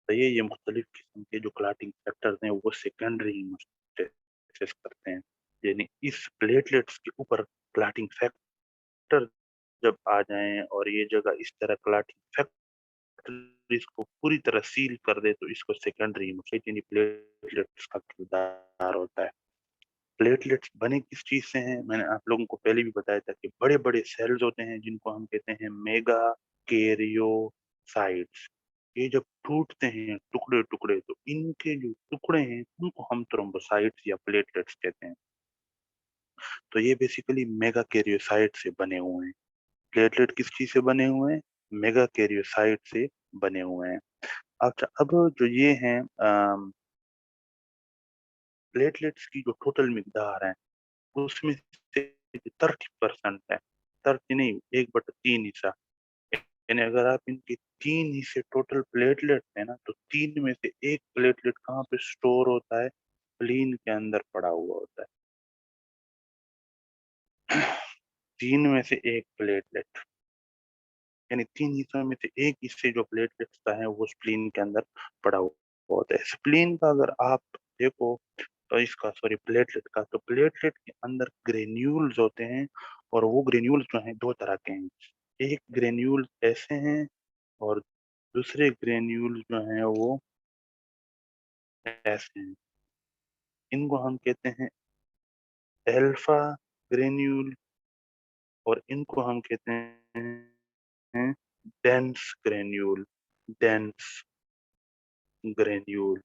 तो ये मुख्तलिफ किस्म के जो क्लॉटिंग फैक्टर्स हैं, वो सेकेंडरी हीमोस्टेसिस करते हैं। यानी इस प्लेटलेट्स के ऊपर क्लॉटिंग फैक्टर जब आ जाएं और ये जगह इस तरह क्लॉटिंग फैक्टर इसको पूरी तरह सील कर दे, तो इसको सेकेंडरी हीमोस्टेसिस यानी प्लेटलेट्स का किरदार होता है। प्लेटलेट्स बने किस चीज से हैं? मैंने आप लोगों को पहले भी बताया था कि बड़े बड़े सेल्स होते हैं, जिनको हम कहते हैं मेगा कैरियोसाइट्स। ये जब टूटते हैं टुकड़े टुकड़े, तो इनके जो टुकड़े हैं, उनको हम थ्रोम्बोसाइट्स या प्लेटलेट्स कहते हैं। तो ये बेसिकली मेगा कैरियोसाइट से बने हुए हैं। प्लेटलेट किस चीज से बने हुए हैं? मेगा कैरियोसाइट से बने हुए हैं। अच्छा, अब जो ये हैं प्लेटलेट्स की जो टोटल मिकदार है, उसमें से 30% है। 30 नहीं, 1/3 हिस्सा। यानी अगर आप इनके 3 हिस्से टोटल प्लेटलेट है ना, तो 3 में से 1 प्लेटलेट कहाँ पे स्टोर होता है? स्प्लीन के अंदर पड़ा हुआ होता है। 3 में से 1 प्लेटलेट, यानी 3 हिस्सों में से 1 हिस्से जो प्लेटलेट्स का है, वो स्प्लीन के अंदर पड़ा हुआ होता है। स्प्लीन का अगर आप देखो, तो इसका सॉरी प्लेटलेट का, तो प्लेटलेट के अंदर ग्रेन्यूल्स होते हैं, और वो ग्रेन्यूल्स जो हैं 2 तरह के हैं। एक ग्रेन्यूल ऐसे हैं, और दूसरे ग्रेन्यूल जो हैं वो ऐसे हैं। इनको हम कहते हैं अल्फा ग्रेन्यूल, और इनको हम कहते हैं डेंस ग्रेन्यूल। Dense granule.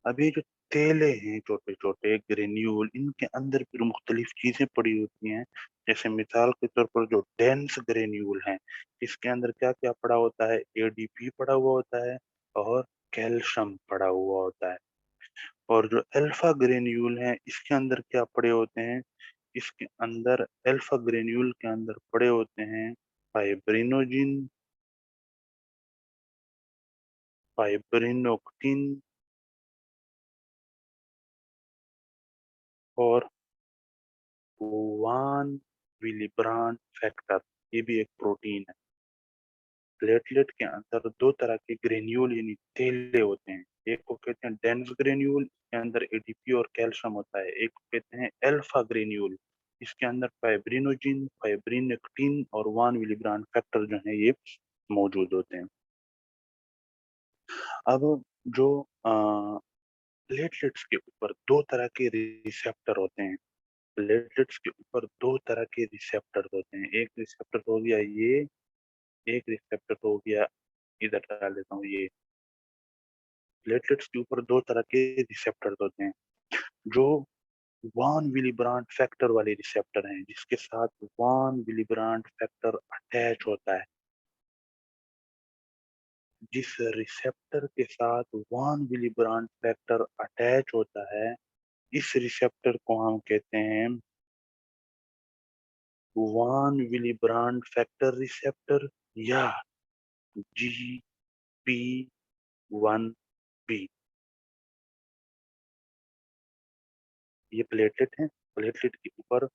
अब ये जो तेले हैं छोटे छोटे ग्रेन्यूल, इनके अंदर फिर मुख्तलिफ चीजें पड़ी होती हैं। जैसे मिसाल के तौर पर जो डेंस ग्रेन्यूल हैं, इसके अंदर क्या क्या पड़ा होता है? एडीपी पड़ा हुआ होता है, और कैल्शियम पड़ा हुआ होता है। और जो अल्फा ग्रेन्यूल है, इसके अंदर क्या पड़े होते हैं? इसके अंदर अल्फा ग्रेन्यूल के अंदर पड़े होते हैं फाइब्रिनोजिन, फाइब्रिनोक्टिन, और वान विलिब्रांड फैक्टर। ये भी एक प्रोटीन है। प्लेटलेट के अंदर 2 तरह के ग्रेन्यूल यानी तेले होते हैं। एक को कहते हैं डेंस ग्रेन्यूल, इसके अंदर एडीपी और कैल्शियम होता है। एक को कहते हैं अल्फा ग्रेन्यूल, इसके अंदर फाइब्रिनोजिन, फाइब्रिनोक्टिन और वान विलिब्रांड फैक्टर जो है, ये मौजूद होते हैं। अब जो प्लेटलेट्स के ऊपर 2 तरह के रिसेप्टर होते हैं। प्लेटलेट्स के ऊपर 2 तरह के रिसेप्टर होते हैं। एक रिसेप्टर हो गया ये, एक रिसेप्टर हो गया, इधर डाल देता हूँ ये। प्लेटलेट्स के ऊपर 2 तरह के रिसेप्टर होते हैं। जो वान विलिब्रांड फैक्टर वाले रिसेप्टर हैं, जिसके साथ वान विलिब्रांड फैक्टर अटैच होता है। जिस रिसेप्टर के साथ वान विलिब्रांड फैक्टर अटैच होता है, इस रिसेप्टर को हम कहते हैं वान विली ब्रांड फैक्टर रिसेप्टर या GP1B। ये प्लेटलेट है। प्लेटलेट के ऊपर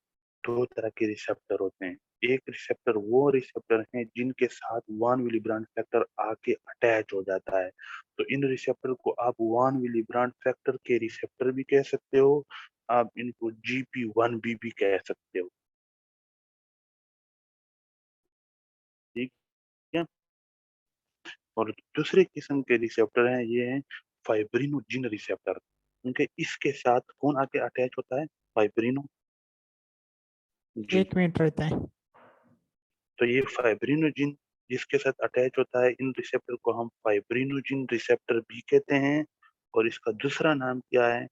दो तरह के रिसेप्टर होते हैं। एक रिसेप्टर वो रिसेप्टर हैं जिनके साथ वान विली ब्रांड फैक्टर आके अटैच हो जाता है। तो इन रिसेप्टर को आप वान विली ब्रांड फैक्टर के रिसेप्टर भी कह सकते हो, आप इनको GP1B भी कह सकते हो। ठीक है। और दूसरे किस्म के रिसेप्टर हैं, ये हैं फाइब्रिनोजिन रिसेप्टर। उनके इसके साथ कौन आके अटैच होता है? फाइब्रिनो जी। 1 मिनट रहता है। तो ये फाइब्रिनोजिन जिसके साथ अटैच होता है, इन रिसेप्टर को हम फाइब्रिनोजिन रिसेप्टर भी कहते हैं। और इसका दूसरा नाम क्या है?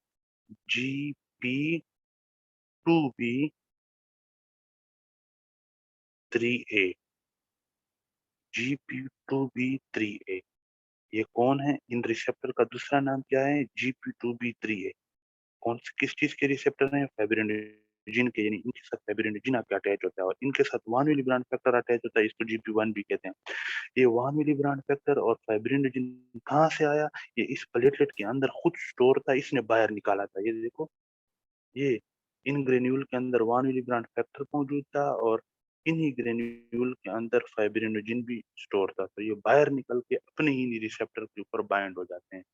GP2B3A। GP2B3A ये कौन है? इन रिसेप्टर का दूसरा नाम क्या है? GP2B3A। कौन से किस चीज के रिसेप्टर हैं? फाइब्रिनोजिन के, यानी इनके साथ फाइब्रिनोजिन आपके अटैच होता है और इनके साथ वान विली ब्रांड फैक्टर अटैच होता है, इसको GP1 भी कहते हैं। ये वान विली ब्रांड फैक्टर और फाइब्रिनोजिन कहाँ से आया? ये इस प्लेटलेट के अंदर खुद स्टोर था, इसने बाहर निकाला था। ये देखो, ये इन ग्रेन्यूल के अंदर वान विली ब्रांड फैक्टर मौजूद था और इन्हीं ग्रेन्यूल के अंदर फाइब्रिनोजिन भी स्टोर था। तो ये बाहर निकल के अपने ही रिसेप्टर के ऊपर बाइंड हो जाते हैं।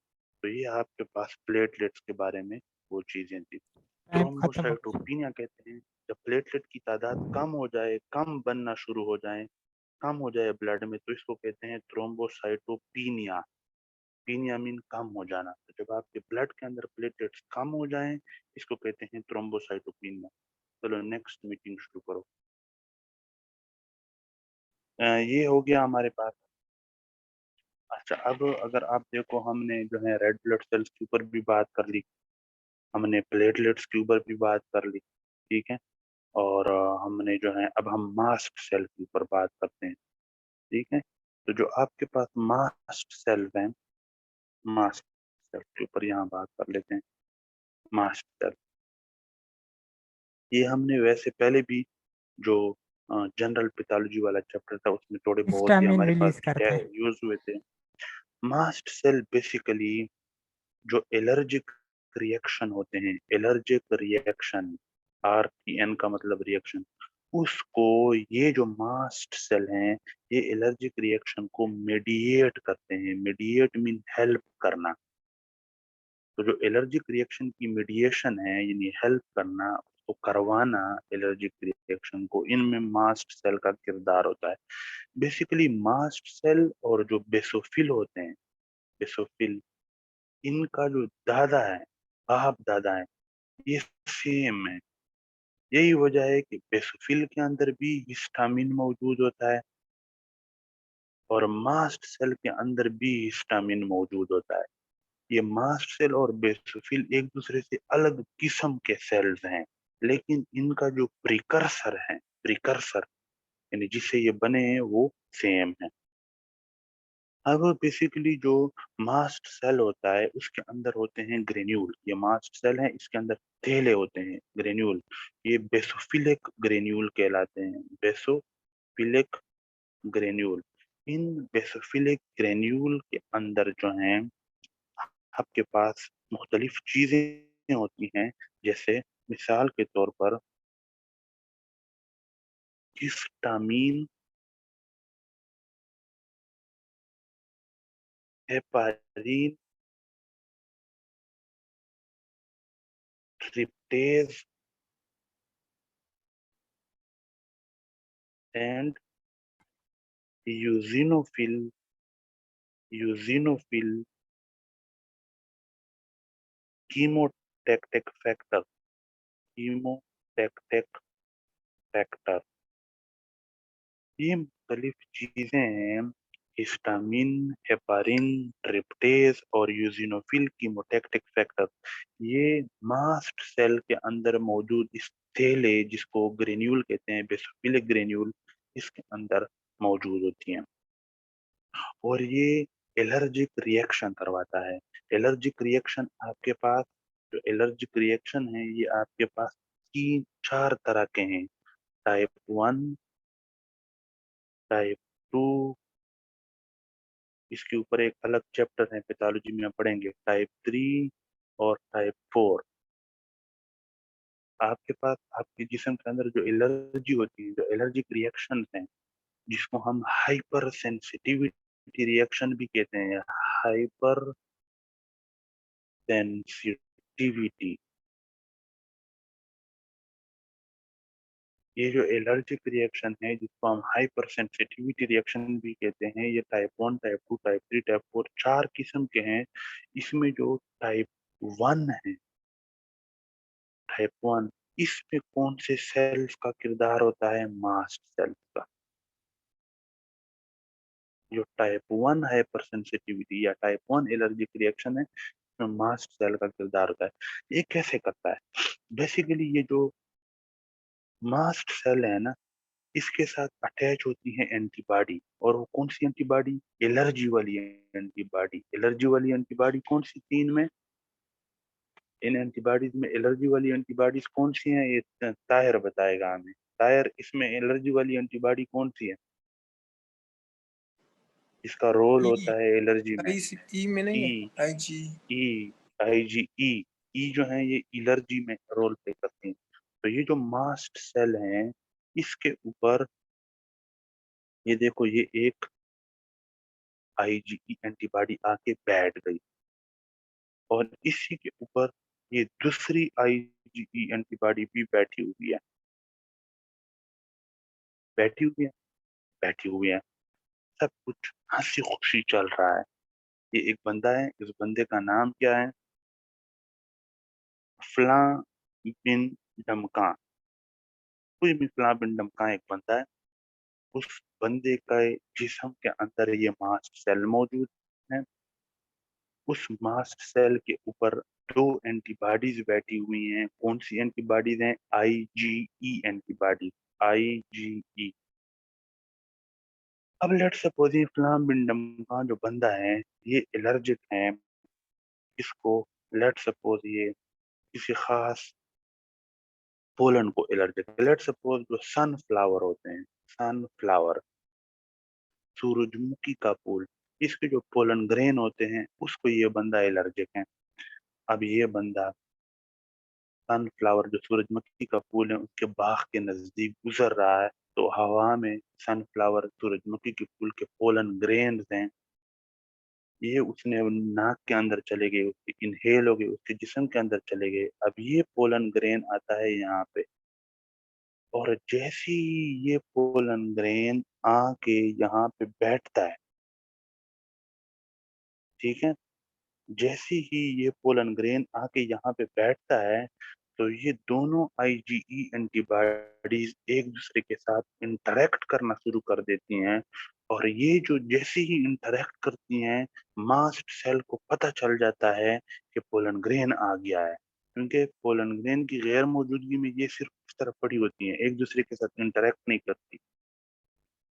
तो ये आपके पास प्लेटलेट्स के बारे में वो चीजें थी। टाइम खत्म हो गया। थ्रोम्बोसाइटोपिनिया कहते हैं जब प्लेटलेट की तादाद कम हो जाए, कम बनना शुरू हो जाए, कम हो जाए ब्लड में, तो इसको कहते हैं थ्रोम्बोसाइटोपिनिया। पीनिया मीन कम हो जाना। तो जब आपके ब्लड के अंदर प्लेटलेट्स कम हो जाएं, इसको कहते हैं थ्रोम्बोसाइटोपिनिया। चलो नेक्स्ट मीटिंग शुरू करो। ये हो गया हमारे पास। अच्छा, अब अगर आप देखो, हमने जो है रेड ब्लड सेल्स के ऊपर भी बात कर ली, हमने प्लेटलेट्स के ऊपर भी बात कर ली, ठीक है। और हमने जो है, अब हम मास्ट सेल के ऊपर बात करते हैं, ठीक है। तो जो आपके पास मास्ट सेल है, मास्ट सेल के ऊपर यहाँ बात कर लेते हैं। मास्ट सेल, ये हमने वैसे पहले भी जो जनरल पैथोलॉजी वाला चैप्टर था उसमें थोड़े बहुत ही हिस्टामिन हमारे पास रिलीज करता है। यूज हुए थे। मास्ट सेल बेसिकली जो एलर्जिक रिएक्शन होते हैं, एलर्जिक रिएक्शन, REN का मतलब रिएक्शन, उसको ये जो मास्ट सेल हैं, ये एलर्जिक रिएक्शन को मेडिएट करते हैं। मेडिएट मीन हेल्प करना। तो जो एलर्जिक रिएक्शन की मीडिएशन है, यानी हेल्प करना, उसको करवाना, एलर्जिक रिएक्शन को, इनमें मास्ट सेल का किरदार होता है। बेसिकली मास्ट सेल और जो बेसोफिल होते हैं, बेसोफिल, इनका जो दादा है, बाप दादा है, ये सेम है। यही वजह है कि बेसोफिल के अंदर भी हिस्टामिन मौजूद होता है और मास्ट सेल के अंदर भी हिस्टामिन मौजूद होता है। ये मास्ट सेल और बेसोफिल एक दूसरे से अलग किस्म के सेल्स हैं, लेकिन इनका जो प्रिकर्सर है, प्रिकर्सर यानी जिससे ये बने हैं, वो सेम है। अब बेसिकली जो मास्ट सेल होता है उसके अंदर होते हैं ग्रेन्यूल। ये मास्ट सेल है, इसके अंदर थैले होते हैं, ग्रेन्यूल। ये बेसोफिलिक ग्रेन्यूल कहलाते हैं, बेसोफिलिक ग्रेन्यूल। इन बेसोफिलिक ग्रेन्यूल के अंदर जो है आपके पास मुख्तलिफ चीजें होती हैं, जैसे मिसाल के तौर पर histamine, heparin, tryptase and eosinophil, eosinophil chemotactic factor, chemotactic factor, ये मुख्तलिफ चीजें हैं। हिस्टामिन, हेपारिन, ट्रिप्टेज और यूजिनोफिल कीमोटैक्टिक फैक्टर, ये मास्ट सेल के अंदर मौजूद इस थैले, जिसको ग्रेन्यूल कहते हैं, बेसोफिलिक ग्रेन्यूल, इसके अंदर मौजूद होती हैं और ये एलर्जिक रिएक्शन करवाता है। एलर्जिक रिएक्शन आपके पास, जो एलर्जिक रिएक्शन है, ये आपके पास तीन चार तरह के हैं। टाइप 1, टाइप 2, इसके ऊपर एक अलग चैप्टर है पैथोलॉजी में पढ़ेंगे, टाइप 3 और टाइप 4। आपके पास आपके जिस्म के अंदर जो एलर्जी होती है, जो एलर्जिक रिएक्शन है, जिसको हम हाइपर सेंसिटिविटी रिएक्शन भी कहते हैं, हाइपर सेंसिटिविटी, ये जो एलर्जिक रिएक्शन है जिसको हम हाइपर सेंसिटिविटी रिएक्शन भी कहते हैं, ये टाइप 1, टाइप 2, टाइप 3, टाइप 4 चार किस्म के हैं। इसमें जो टाइप 1 है, टाइप 1, इसमें कौन से सेल्स का किरदार होता है? मास्ट सेल्स का। जो टाइप 1 हाइपर सेंसिटिविटी या टाइप 1 एलर्जिक रिएक्शन है, इसमें मास्ट सेल का किरदार होता है। ये कैसे करता है? बेसिकली ये जो मास्ट सेल है ना, इसके साथ अटैच होती है एंटीबॉडी, और वो कौन सी एंटीबॉडी? एलर्जी वाली एंटीबॉडी। एलर्जी वाली एंटीबॉडी कौन सी? तीन में, इन एंटीबॉडीज में एलर्जी वाली एंटीबॉडीज कौन सी हैं? ये ताहिर बताएगा हमें। ताहिर, इसमें एलर्जी वाली एंटीबॉडी कौन सी है, इसका रोल ई होता है एलर्जी में? ई में नहीं है, ई, IG। ई, IgE, ई जो है ये एलर्जी में रोल प्ले करती हैं। तो ये जो मास्ट सेल हैं, इसके ऊपर ये देखो, ये एक IgE एंटीबॉडी आके बैठ गई, और इसी के ऊपर ये दूसरी IgE एंटीबॉडी भी बैठी हुई है, बैठी हुई है, बैठी हुई है। सब कुछ हंसी खुशी चल रहा है। ये एक बंदा है, इस बंदे का नाम क्या है? फला बिन डमका। कोई भी फला बिन डमका एक बंदा है, उस बंदे का जिस्म के अंदर ये मास्ट सेल मौजूद है। उस मास्ट सेल के ऊपर दो एंटीबॉडीज बैठी हुई हैं। कौन सी एंटीबॉडीज हैं? IgE antibody, IgE। अब लेट्स सपोज ये इस्लाम बिन डमका जो बंदा है, ये एलर्जिक है, इसको लेट्स सपोज ये किसी खास पोलन को एलर्जिक है। लेट्स सपोज जो सनफ्लावर होते हैं, सनफ्लावर, सूरजमुखी का फूल, इसके जो पोलन ग्रेन होते हैं, उसको ये बंदा एलर्जिक है। अब ये बंदा सनफ्लावर, जो सूरजमुखी का फूल है, उसके बाग के नजदीक गुजर रहा है, तो हवा में सनफ्लावर सूरजमुखी के फूल के पोलन ग्रेन्स हैं, ये उसने नाक के अंदर चले गए, उसके इनहेल हो गए, उसके जिस्म के अंदर चले गए। अब ये पोलन ग्रेन आता है यहाँ पे, और जैसे ही ये पोलन ग्रेन आके यहाँ पे बैठता है, ठीक है, जैसे ही ये पोलन ग्रेन आके यहाँ पे बैठता है, तो ये दोनों IgE एंटीबॉडीज एक दूसरे के साथ इंटरेक्ट करना शुरू कर देती हैं, और ये जो जैसे ही इंटरेक्ट करती हैं, मास्ट सेल को पता चल जाता है कि पोलन ग्रेन आ गया है, क्योंकि पोलन ग्रेन की गैर मौजूदगी में ये सिर्फ इस तरफ पड़ी होती हैं, एक दूसरे के साथ इंटरेक्ट नहीं करती।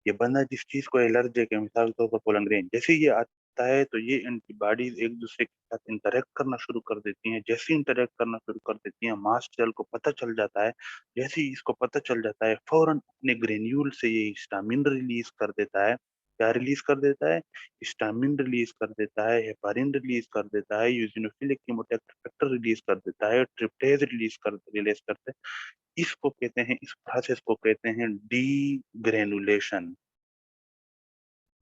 ये बंदा जिस चीज को एलर्जिक है, मिसाल के तौर पर पोलन ग्रेन, जैसे ही ये आता है तो ये एंटीबॉडीज एक दूसरे के साथ इंटरेक्ट करना शुरू कर देती हैं। जैसे ही इंटरेक्ट करना शुरू कर देती हैं, मास्ट सेल को पता चल जाता है। जैसे ही इसको पता चल जाता है, फौरन अपने ग्रेन्यूल से ये हिस्टामिन रिलीज कर देता है। क्या रिलीज कर देता है? हिस्टामिन रिलीज कर देता है, हेपारिन रिलीज कर देता है, यूजिनोफिलिक कीमोटैक्ट फैक्टर रिलीज कर देता है, ट्रिप्टेज रिलीज करते हैं। इसको कहते हैं, इस प्रोसेस को कहते हैं डी ग्रेनुलेशन,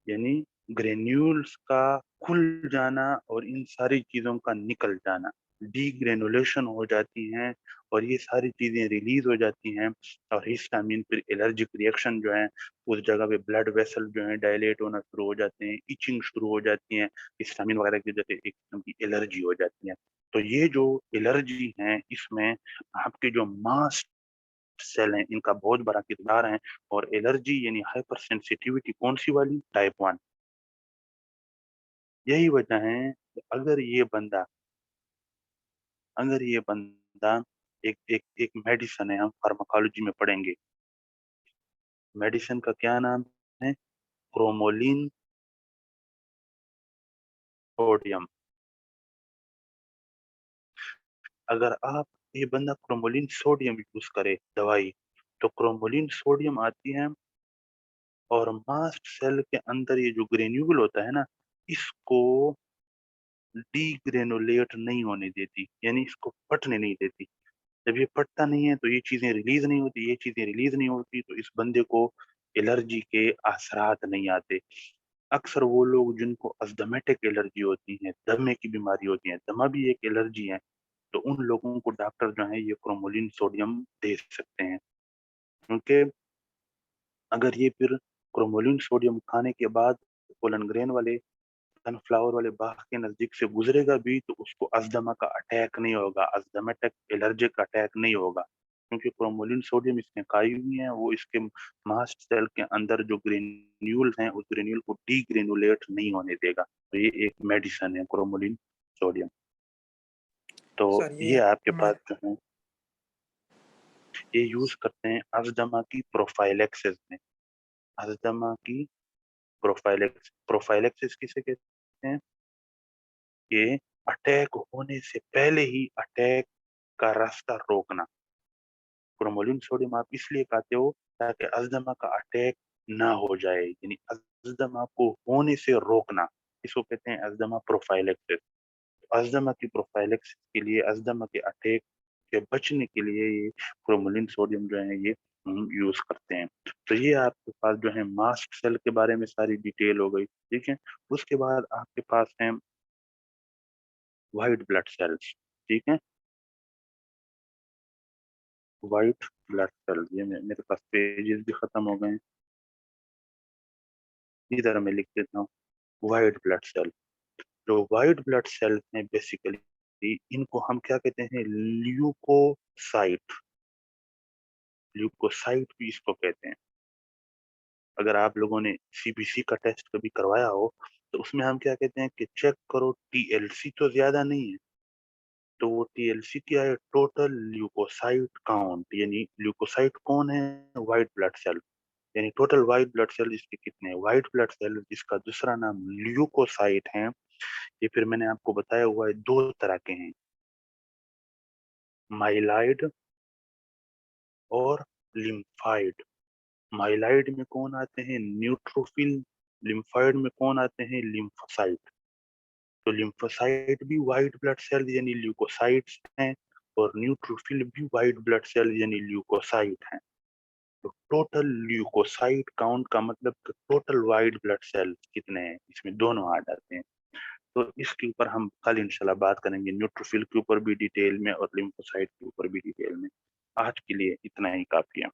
यानी ग्रेन्यूल्स का खुल जाना और इन सारी चीजों का निकल जाना, डीग्रेनुलेशन हो जाती हैं, और ये सारी चीजें रिलीज हो जाती हैं, और हिस्टामिन फिर एलर्जिक रिएक्शन जो है, उस जगह पे ब्लड वेसल जो है डायलेट होना शुरू हो जाते हैं, इचिंग शुरू हो जाती है, हिस्टामिन वगैरह की वजह से एक किस्म की एलर्जी हो जाती है। तो ये जो एलर्जी है, इसमें आपके जो मास्ट सेल हैं, इनका बहुत बड़ा किरदार है। और एलर्जी यानी हाइपर सेंसिटिविटी कौन सी वाली? टाइप 1। यही वजह है कि अगर ये बंदा एक एक एक मेडिसिन है, हम फार्माकोलॉजी में पढ़ेंगे, मेडिसिन का क्या नाम है? Cromolyn sodium. अगर आप ये बंदा क्रोमोलिन सोडियम यूज करे दवाई, तो क्रोमोलिन सोडियम आती है और मास्ट सेल के अंदर ये जो ग्रेन्यूल होता है ना, इसको डीग्रेनुलेट नहीं होने देती, यानी इसको फटने नहीं देती। जब ये फटता नहीं है तो ये चीजें रिलीज नहीं होती, ये चीजें रिलीज नहीं होती तो इस बंदे को एलर्जी के असरात नहीं आते। अक्सर वो लोग जिनको अस्थमेटिक एलर्जी होती है, दमे की बीमारी होती है, दमा भी एक एलर्जी है, तो उन लोगों को डॉक्टर जो है ये क्रोमोलिन सोडियम दे सकते हैं। क्योंकि अगर ये फिर क्रोमोलिन सोडियम खाने के बाद पोलन ग्रेन वाले सनफ्लावर वाले बाग के नजदीक से गुजरेगा भी तो उसको अस्थमा का अटैक नहीं होगा, अस्थमेटिक एलर्जिक अटैक नहीं होगा, क्योंकि क्रोमोलिन सोडियम इसमें खाई हुई है, वो इसके मास्ट सेल के अंदर जो ग्रेन्यूल हैं उस ग्रेन्यूल को डीग्रेनुलेट नहीं होने देगा। तो ये एक मेडिसिन है क्रोमोलिन सोडियम। तो सर ये ये आपके मैं पास जो है ये यूज करते हैं अस्थमा की प्रोफाइलेक्सिस में। अस्थमा की प्रोफाइलेक्सिस किसे कहते हैं? कि अटैक होने से पहले ही अटैक का रास्ता रोकना। क्रोमोलिन सोडियम आप इसलिए खाते हो ताकि अस्थमा का अटैक ना हो जाए, यानी अस्थमा को होने से रोकना, इसको कहते हैं अस्थमा प्रोफाइलेक्सिस। अस्थमा की प्रोफाइलेक्सिस के लिए, अस्थमा के अटैक से बचने के लिए ये क्रोमोलिन सोडियम जो है ये हम यूज करते हैं। तो ये आपके पास जो है मास्ट सेल के बारे में सारी डिटेल हो गई, ठीक है। उसके बाद आपके पास है व्हाइट ब्लड सेल्स, ठीक है। व्हाइट ब्लड सेल, ये मेरे पास पेजेस भी खत्म हो गए हैं, इधर मैं लिख देता हूँ। व्हाइट ब्लड सेल, जो व्हाइट ब्लड सेल हैं बेसिकली इनको हम क्या कहते हैं? ल्यूकोसाइट। ल्यूकोसाइट भी इसको कहते हैं। अगर आप लोगों ने सीबीसी का टेस्ट कभी करवाया हो तो उसमें हम क्या कहते हैं कि चेक करो टीएलसी तो ज्यादा नहीं है। तो वो टीएलसी क्या है? टोटल ल्यूकोसाइट काउंट, यानी ल्यूकोसाइट कौन है? व्हाइट ब्लड सेल, यानी टोटल व्हाइट ब्लड सेल इसके कितने हैं? व्हाइट ब्लड सेल जिसका दूसरा नाम ल्यूकोसाइट है, ये फिर मैंने आपको बताया हुआ है दो तरह के हैं, माइलाइड और लिम्फाइड। माइलाइड में कौन आते हैं? न्यूट्रोफिल। लिम्फाइड में कौन आते हैं? लिम्फोसाइट। तो लिम्फोसाइट भी व्हाइट ब्लड सेल यानी ल्यूकोसाइट्स हैं, और न्यूट्रोफिल भी व्हाइट ब्लड सेल यानी ल्यूकोसाइट हैं। तो टोटल ल्यूकोसाइट काउंट का मतलब कि टोटल व्हाइट ब्लड सेल कितने हैं, इसमें दोनों आ जाते हैं। तो इसके ऊपर हम कल इंशाल्लाह बात करेंगे, न्यूट्रोफिल के ऊपर भी डिटेल में और लिम्फोसाइट के ऊपर भी डिटेल में। आज के लिए इतना ही काफी है।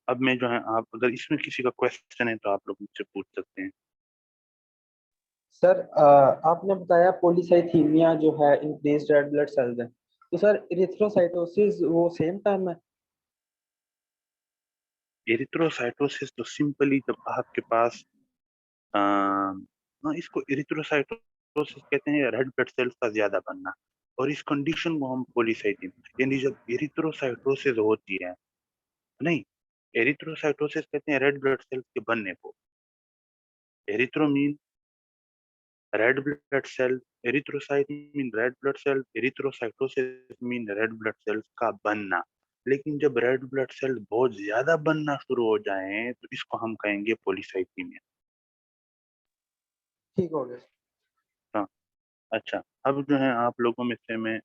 अब मैं जो है, आप अगर इसमें किसी का क्वेश्चन है तो आप लोग मुझसे पूछ सकते हैं। सर आपने बताया पॉलीसाइथीमिया जो है इंक्रीज्ड रेड ब्लड सेल्स है, तो सर इरिथ्रोसाइटोसिस वो सेम टर्म है? एरिथ्रोसाइटोसिस तो सिंपली जब आपके पास हाँ, इसको एरिथ्रोसाइटोसिस कहते हैं, रेड ब्लड सेल्स का ज्यादा बनना, और इस कंडीशन को हम पॉलीसाइथीमिया, यानी जब एरिथ्रोसाइटोसिस होती है, नहीं, एरिथ्रोसाइटोसिस कहते हैं रेड ब्लड सेल्स के बनने को। Erythro mean red blood cell, erythrocyte mean red blood cell, erythrocytosis mean red blood cells का बनना। लेकिन जब रेड ब्लड सेल बहुत ज्यादा बनना शुरू हो जाएं तो इसको हम कहेंगे पॉलीसाइथीमिया। ठीक हो गया। हाँ, अच्छा, अब जो है आप लोगों में से मैं